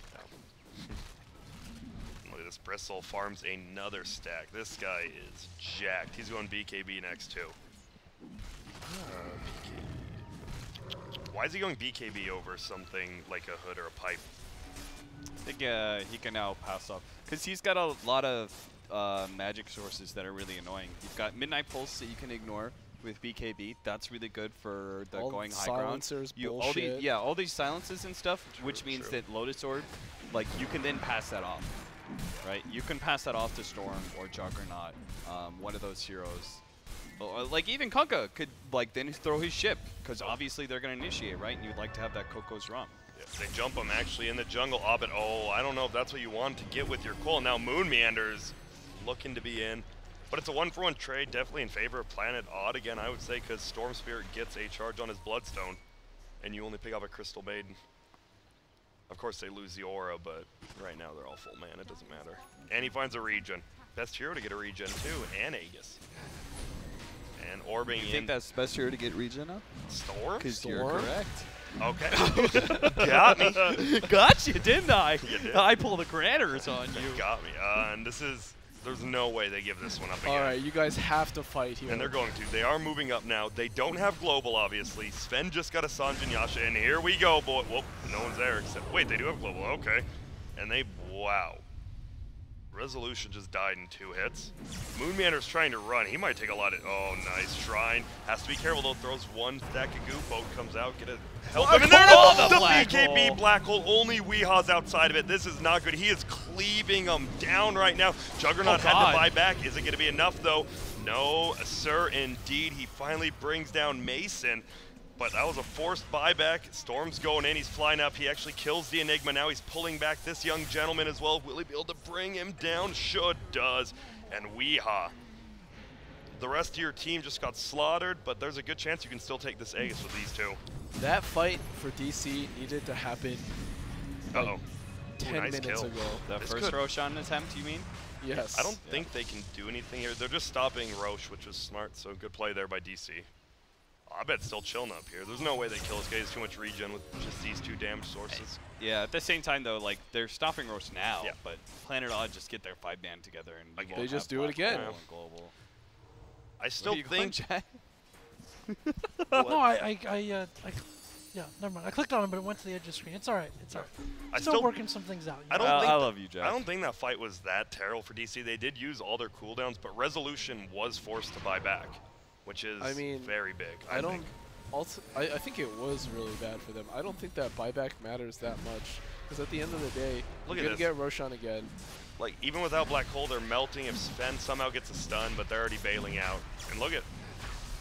Look at this. Bristle farms another stack. This guy is jacked. He's going BKB next too. Why is he going BKB over something like a hood or a pipe? I think he can now pass up. Because he's got a lot of magic sources that are really annoying. You've got Midnight Pulse that you can ignore with BKB. That's really good for the all going high silencers, ground. bullshit. All these silences and stuff, which means true. that Lotus Orb, like, you can then pass that off. Right? You can pass that off to Storm or Juggernaut, one of those heroes. Or, like, even Kunkka could, like, then throw his ship, because obviously they're going to initiate, right? And you'd like to have that Coco's Rum. Yes, they jump him actually in the jungle. But I don't know if that's what you want to get with your Cole. Now Moon Meander's looking to be in. But it's a 1-for-1 trade, definitely in favor of Planet Odd again, I would say, because Storm Spirit gets a charge on his Bloodstone, and you only pick up a Crystal Maiden. Of course, they lose the aura, but right now they're all full mana. It doesn't matter. And he finds a regen. Best hero to get a regen, too, and Aegis. And orbing in. You think that's the best hero to get regen up? Storm? Because you're correct. Okay. Got me. Got you, didn't I? You did. I pulled the granters on you. Got me. And this is... There's no way they give this one up again. All right, you guys have to fight here. And they're going to. They are moving up now. They don't have global, obviously. Sven just got a Sanjin Yasha, and here we go, boy. Whoop, no one's there except... Wait, they do have global. Okay. And they... Wow. Resolution just died in 2 hits. Moonmander's trying to run. He might take a lot of... Oh, nice. Shrine. Has to be careful, though. Throws 1 stack of goop. Boat comes out. Get it. Help him. And there the BKB hole. Black hole. Only Weeha's outside of it. This is not good. He is cleaving him down right now. Juggernaut had to buy back. Is it going to be enough, though? No, sir, indeed. He finally brings down Mason. But that was a forced buyback. Storm's going in. He's flying up. He actually kills the Enigma. Now he's pulling back this young gentleman as well. Will he be able to bring him down? Should does. And Weeha. The rest of your team just got slaughtered, but there's a good chance you can still take this Aegis with these 2. That fight for DC needed to happen like 10 nice minutes kill. ago. The first Roshan attempt, you mean? Yes. I don't think they can do anything here. They're just stopping Roche, which is smart, so good play there by DC. I bet still chilling up here. There's no way they kill this guy. He has too much regen with just these 2 damage sources. Yeah, at the same time, though, like, they're stopping Roche now, Yeah. but Planet Odd just get their 5-man together and They just do it again. Global. I still think... No, yeah, never mind. I clicked on him, but it went to the edge of the screen. It's all right. It's all right. Still working some things out. I don't think I love you, Jack. I don't think that fight was that terrible for DC. They did use all their cooldowns, but Resolution was forced to buy back, which is very big. I think. I think it was really bad for them. I don't think that buyback matters that much, because at the end of the day, you're going to get Roshan again. Like, even without Black Hole, they're melting if Sven somehow gets a stun, but they're already bailing out. And look at...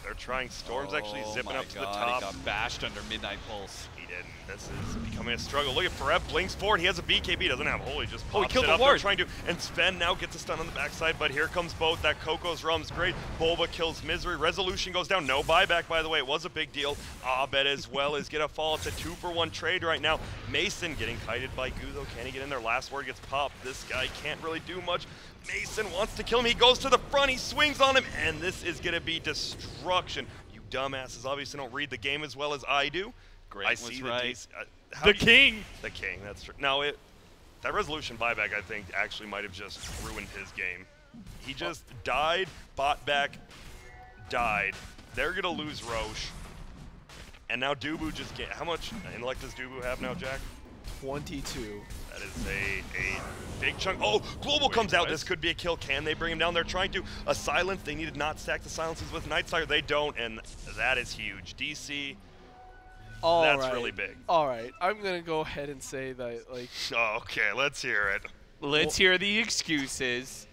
They're trying. Storm's actually zipping up to the top. He got bashed under Midnight Pulse. He And this is becoming a struggle. Look at Forev, blinks forward. He has a BKB, doesn't have hold. He just Oh, he pops killed it the up there ward. trying to. And Sven now gets a stun on the backside, but here comes both. That Coco's Rum's great. Bulba kills Misery. Resolution goes down. No buyback, by the way. It was a big deal. Abed as well is gonna fall. It's a 2-for-1 trade right now. Mason getting kited by Guzo. Can he get in there? Last word gets popped. This guy can't really do much. Mason wants to kill him. He goes to the front. He swings on him, and this is gonna be destruction. You dumbasses obviously don't read the game as well as I do. Grant I was see right. the King. The king, that's true. Now, that resolution buyback, I think, actually might have just ruined his game. He just died, bought back, died. They're going to lose Roche. And now Dubu just get how much intellect does Dubu have now, Jack? 22. That is a big chunk. Oh, Global comes out. This could be a kill. Can they bring him down? They're trying to. A silence. They need to not stack the silences with Night Stalker. They don't, and that is huge. DC... That's really big. All right, I'm gonna go ahead and say that, like. Oh, okay, let's hear it. Let's hear the excuses.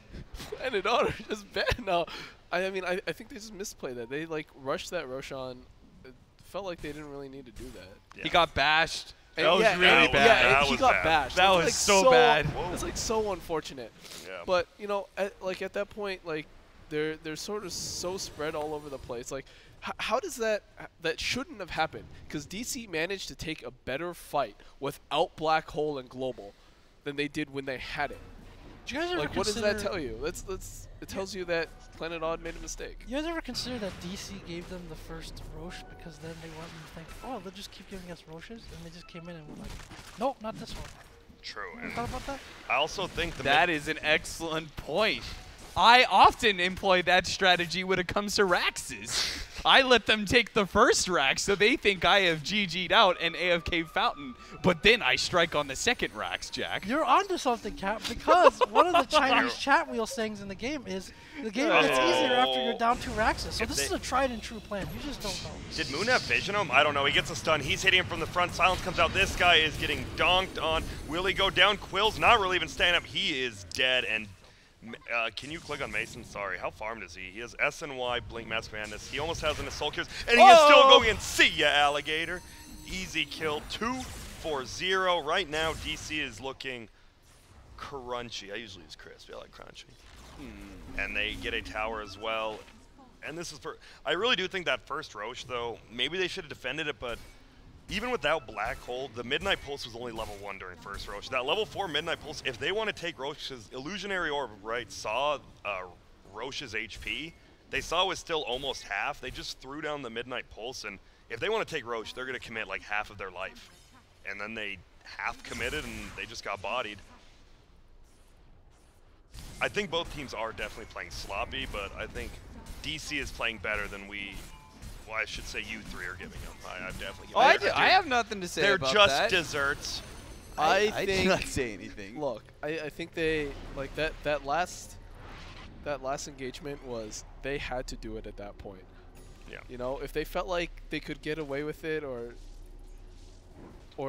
Planet Odd just bad. No, I mean, I think they just misplayed that. They like rushed that Roshan. It felt like they didn't really need to do that. Yeah. He got bashed. And That was yeah, really and- bad. Yeah, That and he was got bad. bashed. That It was like so bad. It's like so unfortunate. Yeah. But you know, at that point, like they're sort of so spread all over the place. Like, how does that shouldn't have happened? Because DC managed to take a better fight without Black Hole and Global than they did when they had it. Do you guys ever Like, what does consider, that tell you? It tells you that Planet Odd made a mistake. You guys ever consider that DC gave them the first Roche because then they went and think, oh, they'll just keep giving us Roches, and they just came in and were like, nope, not this one. True. You And thought about that? I also think That is an excellent point. I often employ that strategy when it comes to Raxes. I let them take the first Rax so they think I have GG'd out and AFK Fountain, but then I strike on the second Rax, Jack. You're onto something, Cap, because one of the Chinese chat wheel sayings in the game is the game gets easier after you're down 2 Raxes. So If this is a tried and true plan. You just don't know. Did Moon have vision on him? I don't know. He gets a stun. He's hitting him from the front. Silence comes out. This guy is getting donked on. Will he go down? Quill's not really even standing up. He is dead. And can you click on Mason? Sorry. How farmed is he? He has S and Y, Blink, Mask Madness. He almost has an Assault Cures. And he is still going in. See ya, Alligator. Easy kill. 2-4-0. Right now, DC is looking crunchy. I usually use crispy. I like crunchy. And they get a tower as well. And this is for... I really do think that first Roche, though, maybe they should have defended it, but even without Black Hole, the Midnight Pulse was only level 1 during first Roche. That level 4 Midnight Pulse, if they want to take Roche's Illusionary Orb, right, saw Roche's HP, they saw it was still almost half. They just threw down the Midnight Pulse, and if they want to take Roche, they're going to commit like half of their life. And then they half committed, and they just got bodied. I think both teams are definitely playing sloppy, but I think DC is playing better than well, I should say you three are giving them. I've definitely given I have nothing to say They're about just that. desserts. I I think. did not say anything. Look, I think they like that last engagement was they had to do it at that point. Yeah. You know, if they felt like they could get away with it or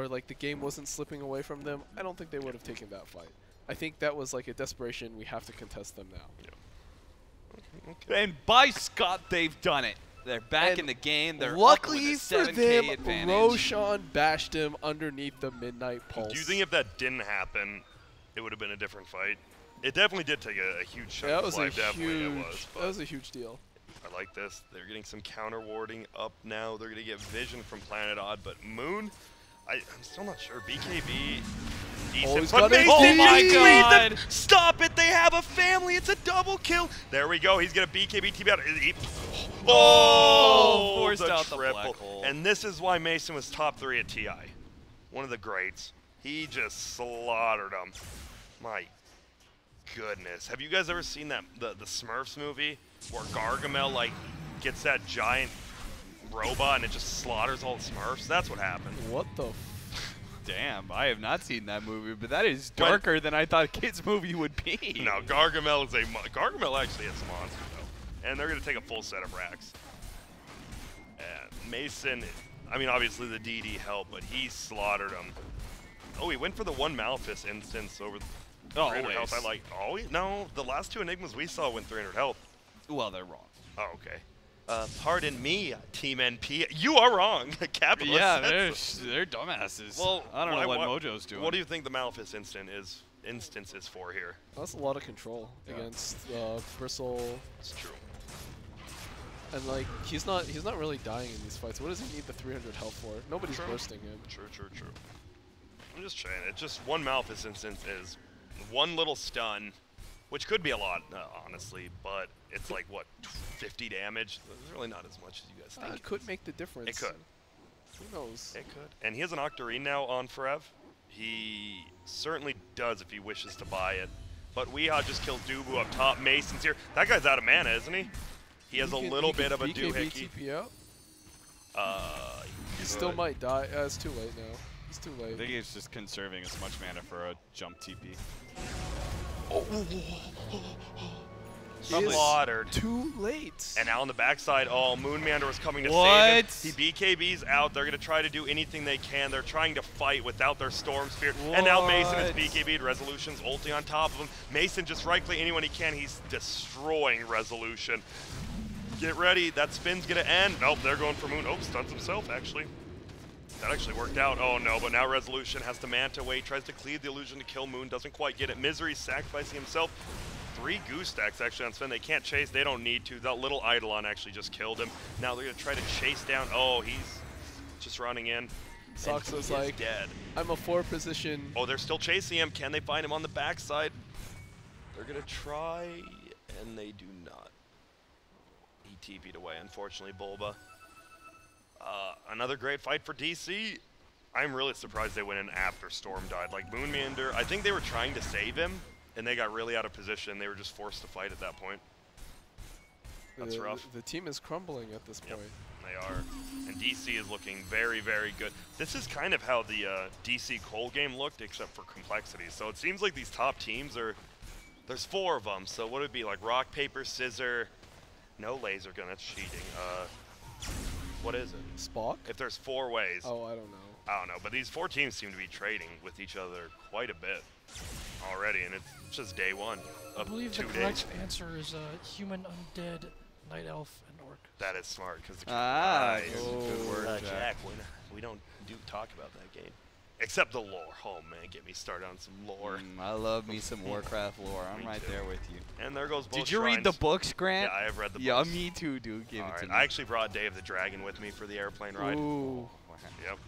like the game wasn't slipping away from them, I don't think they would have taken that fight. I think that was like a desperation. We have to contest them now. Yeah. Okay. And by Scott, they've done it. They're back And in the game. They're luckily up with for a 7K them, advantage. Roshan bashed him underneath the Midnight Pulse. Do you think if that didn't happen, it would have been a different fight? It definitely did take a huge chunk that of was a life. Definitely it huge. was. That was a huge deal. I like this. They're getting some counter warding up now. They're going to get vision from Planet Odd, but Moon, I'm still not sure. BKB, decent. he's But got Mason Oh my just God. leaves them. Stop it. They have a family. It's a double kill. There we go. He's going to BKB TP out. Oh, forced out the triple. black hole. And this is why Mason was top 3 at TI. One of the greats. He just slaughtered them. My goodness. Have you guys ever seen that the Smurfs movie where Gargamel like gets that giant robot and it just slaughters all the Smurfs? That's what happened. What the? Damn, I have not seen that movie, but that is darker than I thought a kid's movie would be. No, Gargamel is Gargamel actually is a monster though, and they're gonna take a full set of racks. And Mason, I mean obviously the DD helped, but he slaughtered them. Oh, he went for the 1 Malphus instance over 300 health. I like. Oh no, the last 2 Enigmas we saw went 300 health. Well, they're wrong. Oh, okay. Pardon me, Team NP. You are wrong. Capitalist. Yeah, That's- they're dumbasses. Well, I don't know what why- Mojo's doing. What do you think the Malefice instance is for here? That's a lot of control against Bristle. It's true. And like he's not really dying in these fights. What does he need the 300 health for? Nobody's True. bursting him. True. I'm just saying, it's just one Malefice instance is one little stun, which could be a lot, honestly, but it's like, what, 50 damage? It's really not as much as you guys think. It could make the difference. It could. Who knows? It could. And he has an Octarine now on Forev. He certainly does if he wishes to buy it. But Weehaw just killed Dubu up top. Mason's here. That guy's out of mana, isn't he? He has a little bit of a doohickey. TP out. He He still might die. It's too late now. He's too I late. think he's just conserving as much mana for a jump TP. It's Slaughtered. too late. And now on the backside, Moonmander was coming to save What? him. He BKB's out. They're going to try to do anything they can. They're trying to fight without their Storm Spear. And now Mason is BKB'd. Resolution's ulting on top of him. Mason just right-click anyone he can. He's destroying Resolution. Get ready. That spin's going to end. Nope, they're going for Moon. Oh, stunts himself, actually. That actually worked out. Oh, no, but now Resolution has to Manta away. Tries to cleave the illusion to kill Moon. Doesn't quite get it. Misery sacrificing himself. 3 goose stacks actually on Sven. They can't chase. They don't need to. That little Eidolon actually just killed him. Now they're going to try to chase down. Oh, he's just running in. Soxa's like, dead. I'm a 4 position. Oh, they're still chasing him. Can they find him on the backside? They're going to try, and they do not. He TP'd away, unfortunately, Bulba. Another great fight for DC. I'm really surprised they went in after Storm died. Like, Moonmander, I think they were trying to save him, and they got really out of position. They were just forced to fight at that point. That's rough. The team is crumbling at this point. They are. And DC is looking very, very good. This is kind of how the DC Cole game looked, except for complexity. So it seems like these top teams are... There's 4 of them. So what would it be? Like rock, paper, scissor... No laser gun. That's cheating. What is it? Spock? If there's 4 ways. Oh, I don't know. I don't know. But these 4 teams seem to be trading with each other quite a bit already. And it's just day 1 I of believe 2 the days. correct answer is human, undead, night elf, and orc. That is smart because the Ah, Nice. good word, Jack. Jack. We don't talk about that game, except the lore. Oh man, get me started on some lore. I love me some Warcraft lore. I'm Me right too. there with you. And there goes both Did you read the shrines. books, Grant? Yeah, I have read the Yeah, books. me too, dude. Give All it to right, me. I actually brought Dave the Dragon with me for the airplane ride. Ooh. Yep,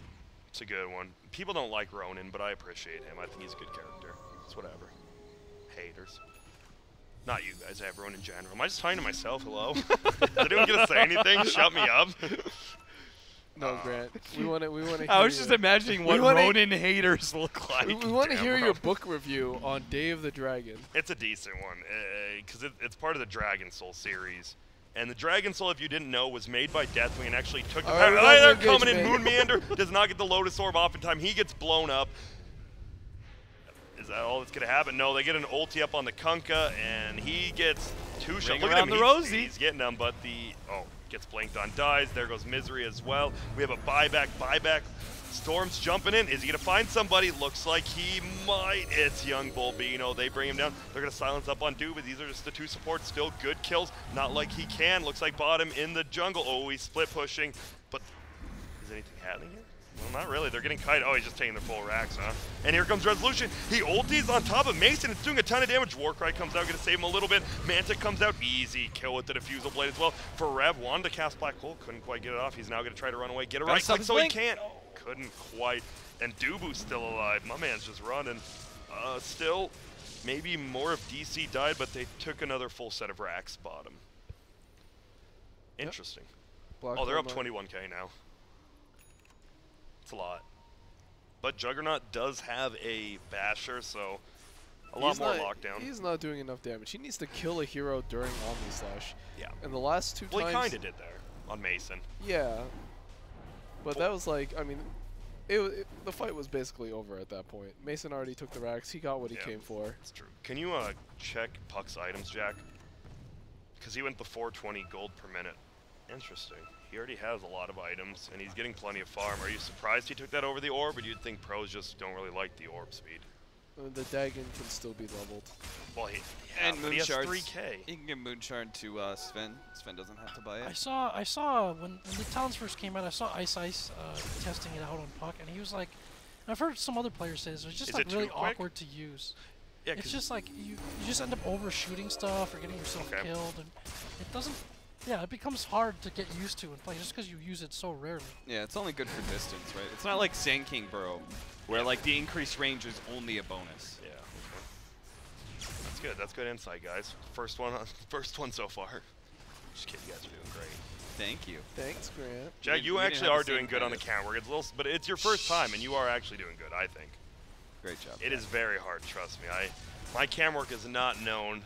it's a good one. People don't like Ronan, but I appreciate him. I think he's a good character. It's whatever. Haters. Not you guys, everyone in general. Am I just talking to myself? Hello? Is anyone gonna say anything? Shut me up. No, Grant. We want to. We want to. I was just imagining what wanna- Ronin haters look like. We want to Damn, hear bro. your book review on Day of the Dragon. It's a decent one, because it's part of the Dragon Soul series. And the Dragon Soul, if you didn't know, was made by Deathwing and actually took the All power. right, They're roll coming in. engagement. Moonmander does not get the Lotus Orb off in time. He gets blown up. Is that all that's going to happen? No, they get an ulti up on the Kunkka, and he gets 2 shots. Ring Look at around him. the rosy. He's getting them, but gets blinked on, dies. There goes Misery as well. We have a buyback. Storm's jumping in. Is he going to find somebody? Looks like he might. It's young Bulbino. They bring him down. They're going to silence up on Duba. These are just the 2 supports. Still good kills. Not like he can. Looks like bottom in the jungle. Oh, he's split pushing. But is anything happening here? Well, not really. They're getting kite. Oh, he's just taking their full racks, huh? And here comes Resolution. He ulties on top of Mason. It's doing a ton of damage. Warcry comes out, going to save him a little bit. Manta comes out. Easy kill with the Diffusal Blade as well. For Rev, wanted to cast Black Hole. Couldn't quite get it off. He's now going to try to run away. Get a right click so he can't. Couldn't quite. And Dubu's still alive. My man's just running. Still, maybe more of DC died, but they took another full set of racks bottom. Interesting. Black Oh, they're up Hole 21k now. It's a lot. But Juggernaut does have a basher, so a lot more lockdown. He's not doing enough damage. He needs to kill a hero during Omni Slash. Yeah. And the last 2 Well, times. he kind of did there on Mason. Yeah. But that was like, I mean, the fight was basically over at that point. Mason already took the racks. He got what he came for. That's true. Can you check Puck's items, Jack? Because he went the 420 gold per minute. Interesting. He already has a lot of items, and he's getting plenty of farm. Are you surprised he took that over the orb, or do you think pros just don't really like the orb speed? The Dagon can still be leveled. Well, he And but he has Moonshards. 3K. You can give Moonshard to Sven. Sven doesn't have to buy it. I saw when the talents first came out. I saw Ice testing it out on Puck, and he was like, and I've heard some other players say this. It's just Is like it really too quick? awkward to use. Yeah, It's 'cause just like you just end up overshooting stuff or getting yourself Okay. killed, and it doesn't. Yeah, it becomes hard to get used to and play just because you use it so rarely. Yeah, it's only good for distance, right? It's not like Sand King Bro, where like the increased range is only a bonus. Yeah. Okay. That's good. That's good insight, guys. First one. First one so far. Just kidding. You guys are doing great. Thank you. Thanks, Grant. Jack, didn't- you we didn't actually have the are same doing good on the kind camera. It's a little, but it's your first time, and you are actually doing good. I think. Great job. It is very hard. Trust me. My cam work is not known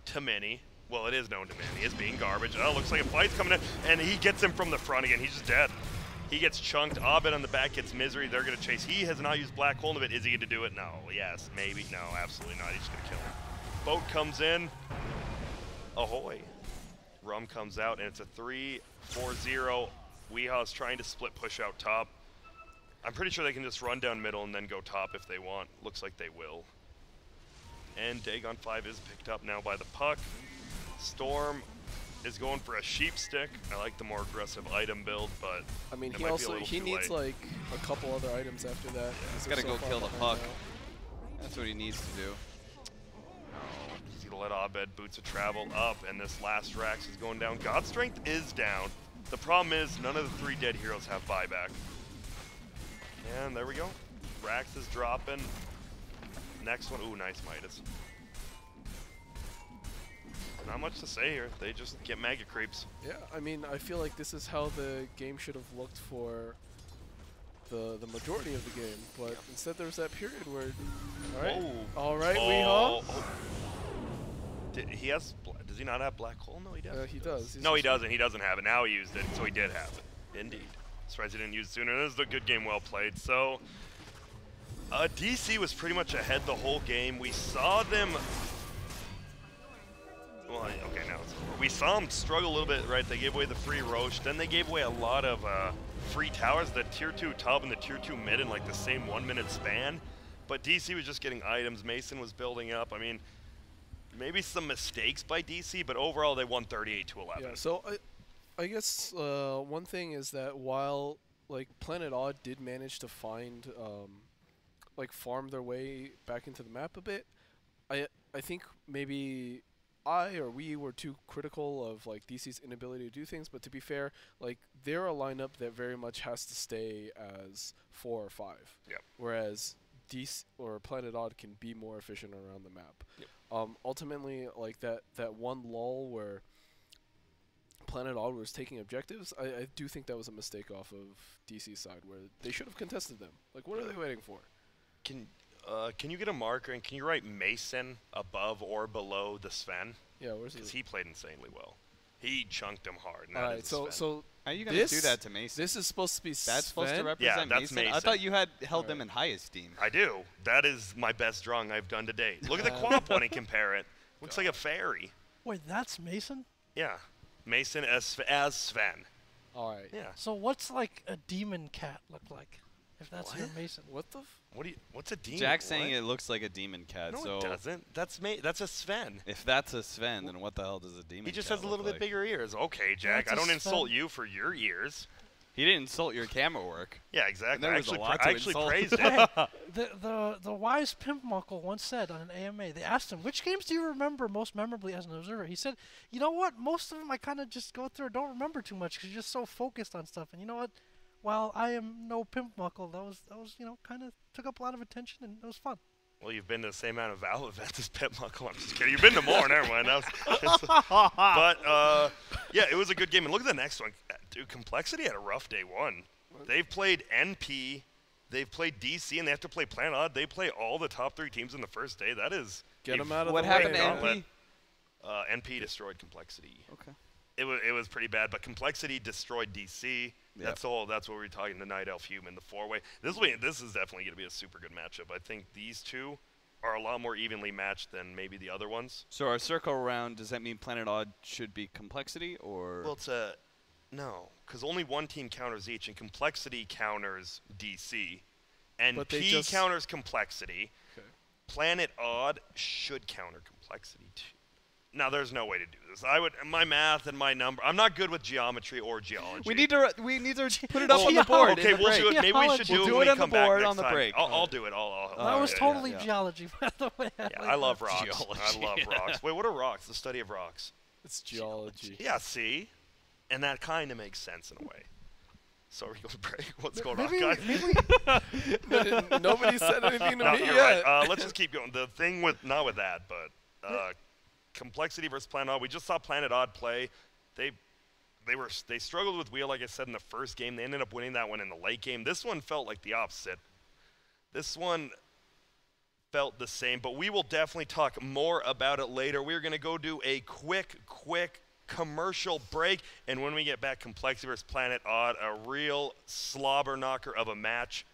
to many. Well, it is known to many as being garbage. Oh, looks like a fight's coming in, and he gets him from the front again. He's just dead. He gets chunked. Abed on the back gets Misery. They're going to chase. He has not used Black Hole in a bit. Is he going to do it? No. Yes. Maybe. No. Absolutely not. He's just going to kill him. Boat comes in. Ahoy. Rum comes out, and it's a 3-4-0. Weeha's trying to split push out top. I'm pretty sure they can just run down middle and then go top if they want. Looks like they will. And Dagon 5 is picked up now by the puck. Storm is going for a sheep stick. I like the more aggressive item build, but I mean, it he might be a also little he too needs late. like a couple other items after that. He's gotta go kill the puck. That's what he needs to do. He's gonna let Abed boots of travel up, and this last Rax is going down. God Strength is down. The problem is none of the 3 dead heroes have buyback. And there we go. Rax is dropping. Next one. Ooh, nice Midas. Not much to say here. They just get mega creeps. Yeah, I mean, I feel like this is how the game should have looked for the majority of the game, but instead there was that period where, all right, Oh. He has. Does he not have Black Hole? No, he does. he does. He's No, he just- doesn't. He doesn't have it. Now he used it, so he did have it. Indeed. Surprised he didn't use it sooner. This is a good game, well played. So, DC was pretty much ahead the whole game. We saw them. Well, okay, now it's over. We saw them struggle a little bit, right? They gave away the free Roche. Then they gave away a lot of free towers, the tier 2 top and the tier 2 mid in like the same 1 minute span. But DC was just getting items. Mason was building up. I mean, maybe some mistakes by DC, but overall they won 38-11. Yeah, so I guess one thing is that while like Planet Odd did manage to find like farm their way back into the map a bit, I think maybe we were too critical of like DC's inability to do things, but to be fair, like they're a lineup that very much has to stay as 4 or 5. Yep. Whereas DC or Planet Odd can be more efficient around the map. Yep. Ultimately, like that one lull where Planet Odd was taking objectives, I do think that was a mistake off of DC's side where they should have contested them. Like, what are they waiting for? Can you get a marker and can you write Mason above or below the Sven? Yeah, where's Because his? he played insanely well. He chunked him hard. And All that right, is so Sven. so How are you gonna this do that to Mason? this is supposed to be That's supposed to Sven? represent that's Mason? I Mason. thought you had held them Alright. in high esteem. I do. That is my best drawing I've done to date. Look at the Quap one and compare it. Looks like a fairy. Wait, that's Mason? Yeah. Mason as Sven. All right. Yeah. So what's like a demon cat look like? If that's your What? Mason. What the? What's a demon? Jack's saying What? it looks like a demon cat. No, so it doesn't. That's a Sven. if that's a Sven, then what the hell does a demon? He just cat has a little look bit like? bigger ears. Okay, Jack. That's I a don't insult Sven. you for your ears. He didn't insult your camera work. Yeah, exactly. There I was a actually, lot to I actually insult. praised it. Hey, the wise pimp muckle once said on an AMA, they asked him, which games do you remember most memorably as an observer? He said, you know what, most of them I kind of just go through and don't remember too much because you're just so focused on stuff. And you know what, while I am no pimp muckle, that was you know, kind of took up a lot of attention and it was fun. Well, you've been to the same amount of Valve events as Pet Muckle. I'm just kidding. You've been to more. Never mind. But yeah, it was a good game. And look at the next one. Dude, Complexity had a rough day one. They've played NP, they've played DC, and they have to play Planet Odd. They play all the top 3 teams in the first day. That is Get a 'em out of What the happened way. to gauntlet. NP? NP destroyed Complexity. Okay. It was pretty bad, but Complexity destroyed DC. Yep. That's what we're talking. The Night Elf Human, the 4-way. This is definitely going to be a super good matchup. I think these two are a lot more evenly matched than maybe the other ones. So our circle round, does that mean Planet Odd should be Complexity or? Well, no, because only one team counters each, and Complexity counters DC, and But they P just- counters Complexity. Okay. Planet Odd should counter Complexity too. Now, there's no way to do this. My math and my number. I'm not good with geometry or geology. We need to put it up on the board. Okay, in the we'll break. do it. Maybe we should We'll do it do when it we on the come back board next on the time. break. I'll do it. That was yeah, totally yeah. geology, by the way. Yeah, I love rocks. Geology, I love yeah. rocks. Wait, what are rocks? The study of rocks. It's geology. Yeah, see? And that kind of makes sense in a way. So are we going to break? What's going on, Maybe- guys? maybe- Nobody said anything to No, me you're yet. right. Let's just keep going. The thing with, not with that, but Complexity versus Planet Odd. We just saw Planet Odd play. They struggled with Wheel, like I said, in the first game. They ended up winning that one in the late game. This one felt like the opposite. This one felt the same, but we will definitely talk more about it later. We're going to go do a quick commercial break, and when we get back, Complexity versus Planet Odd, a real slobber knocker of a match.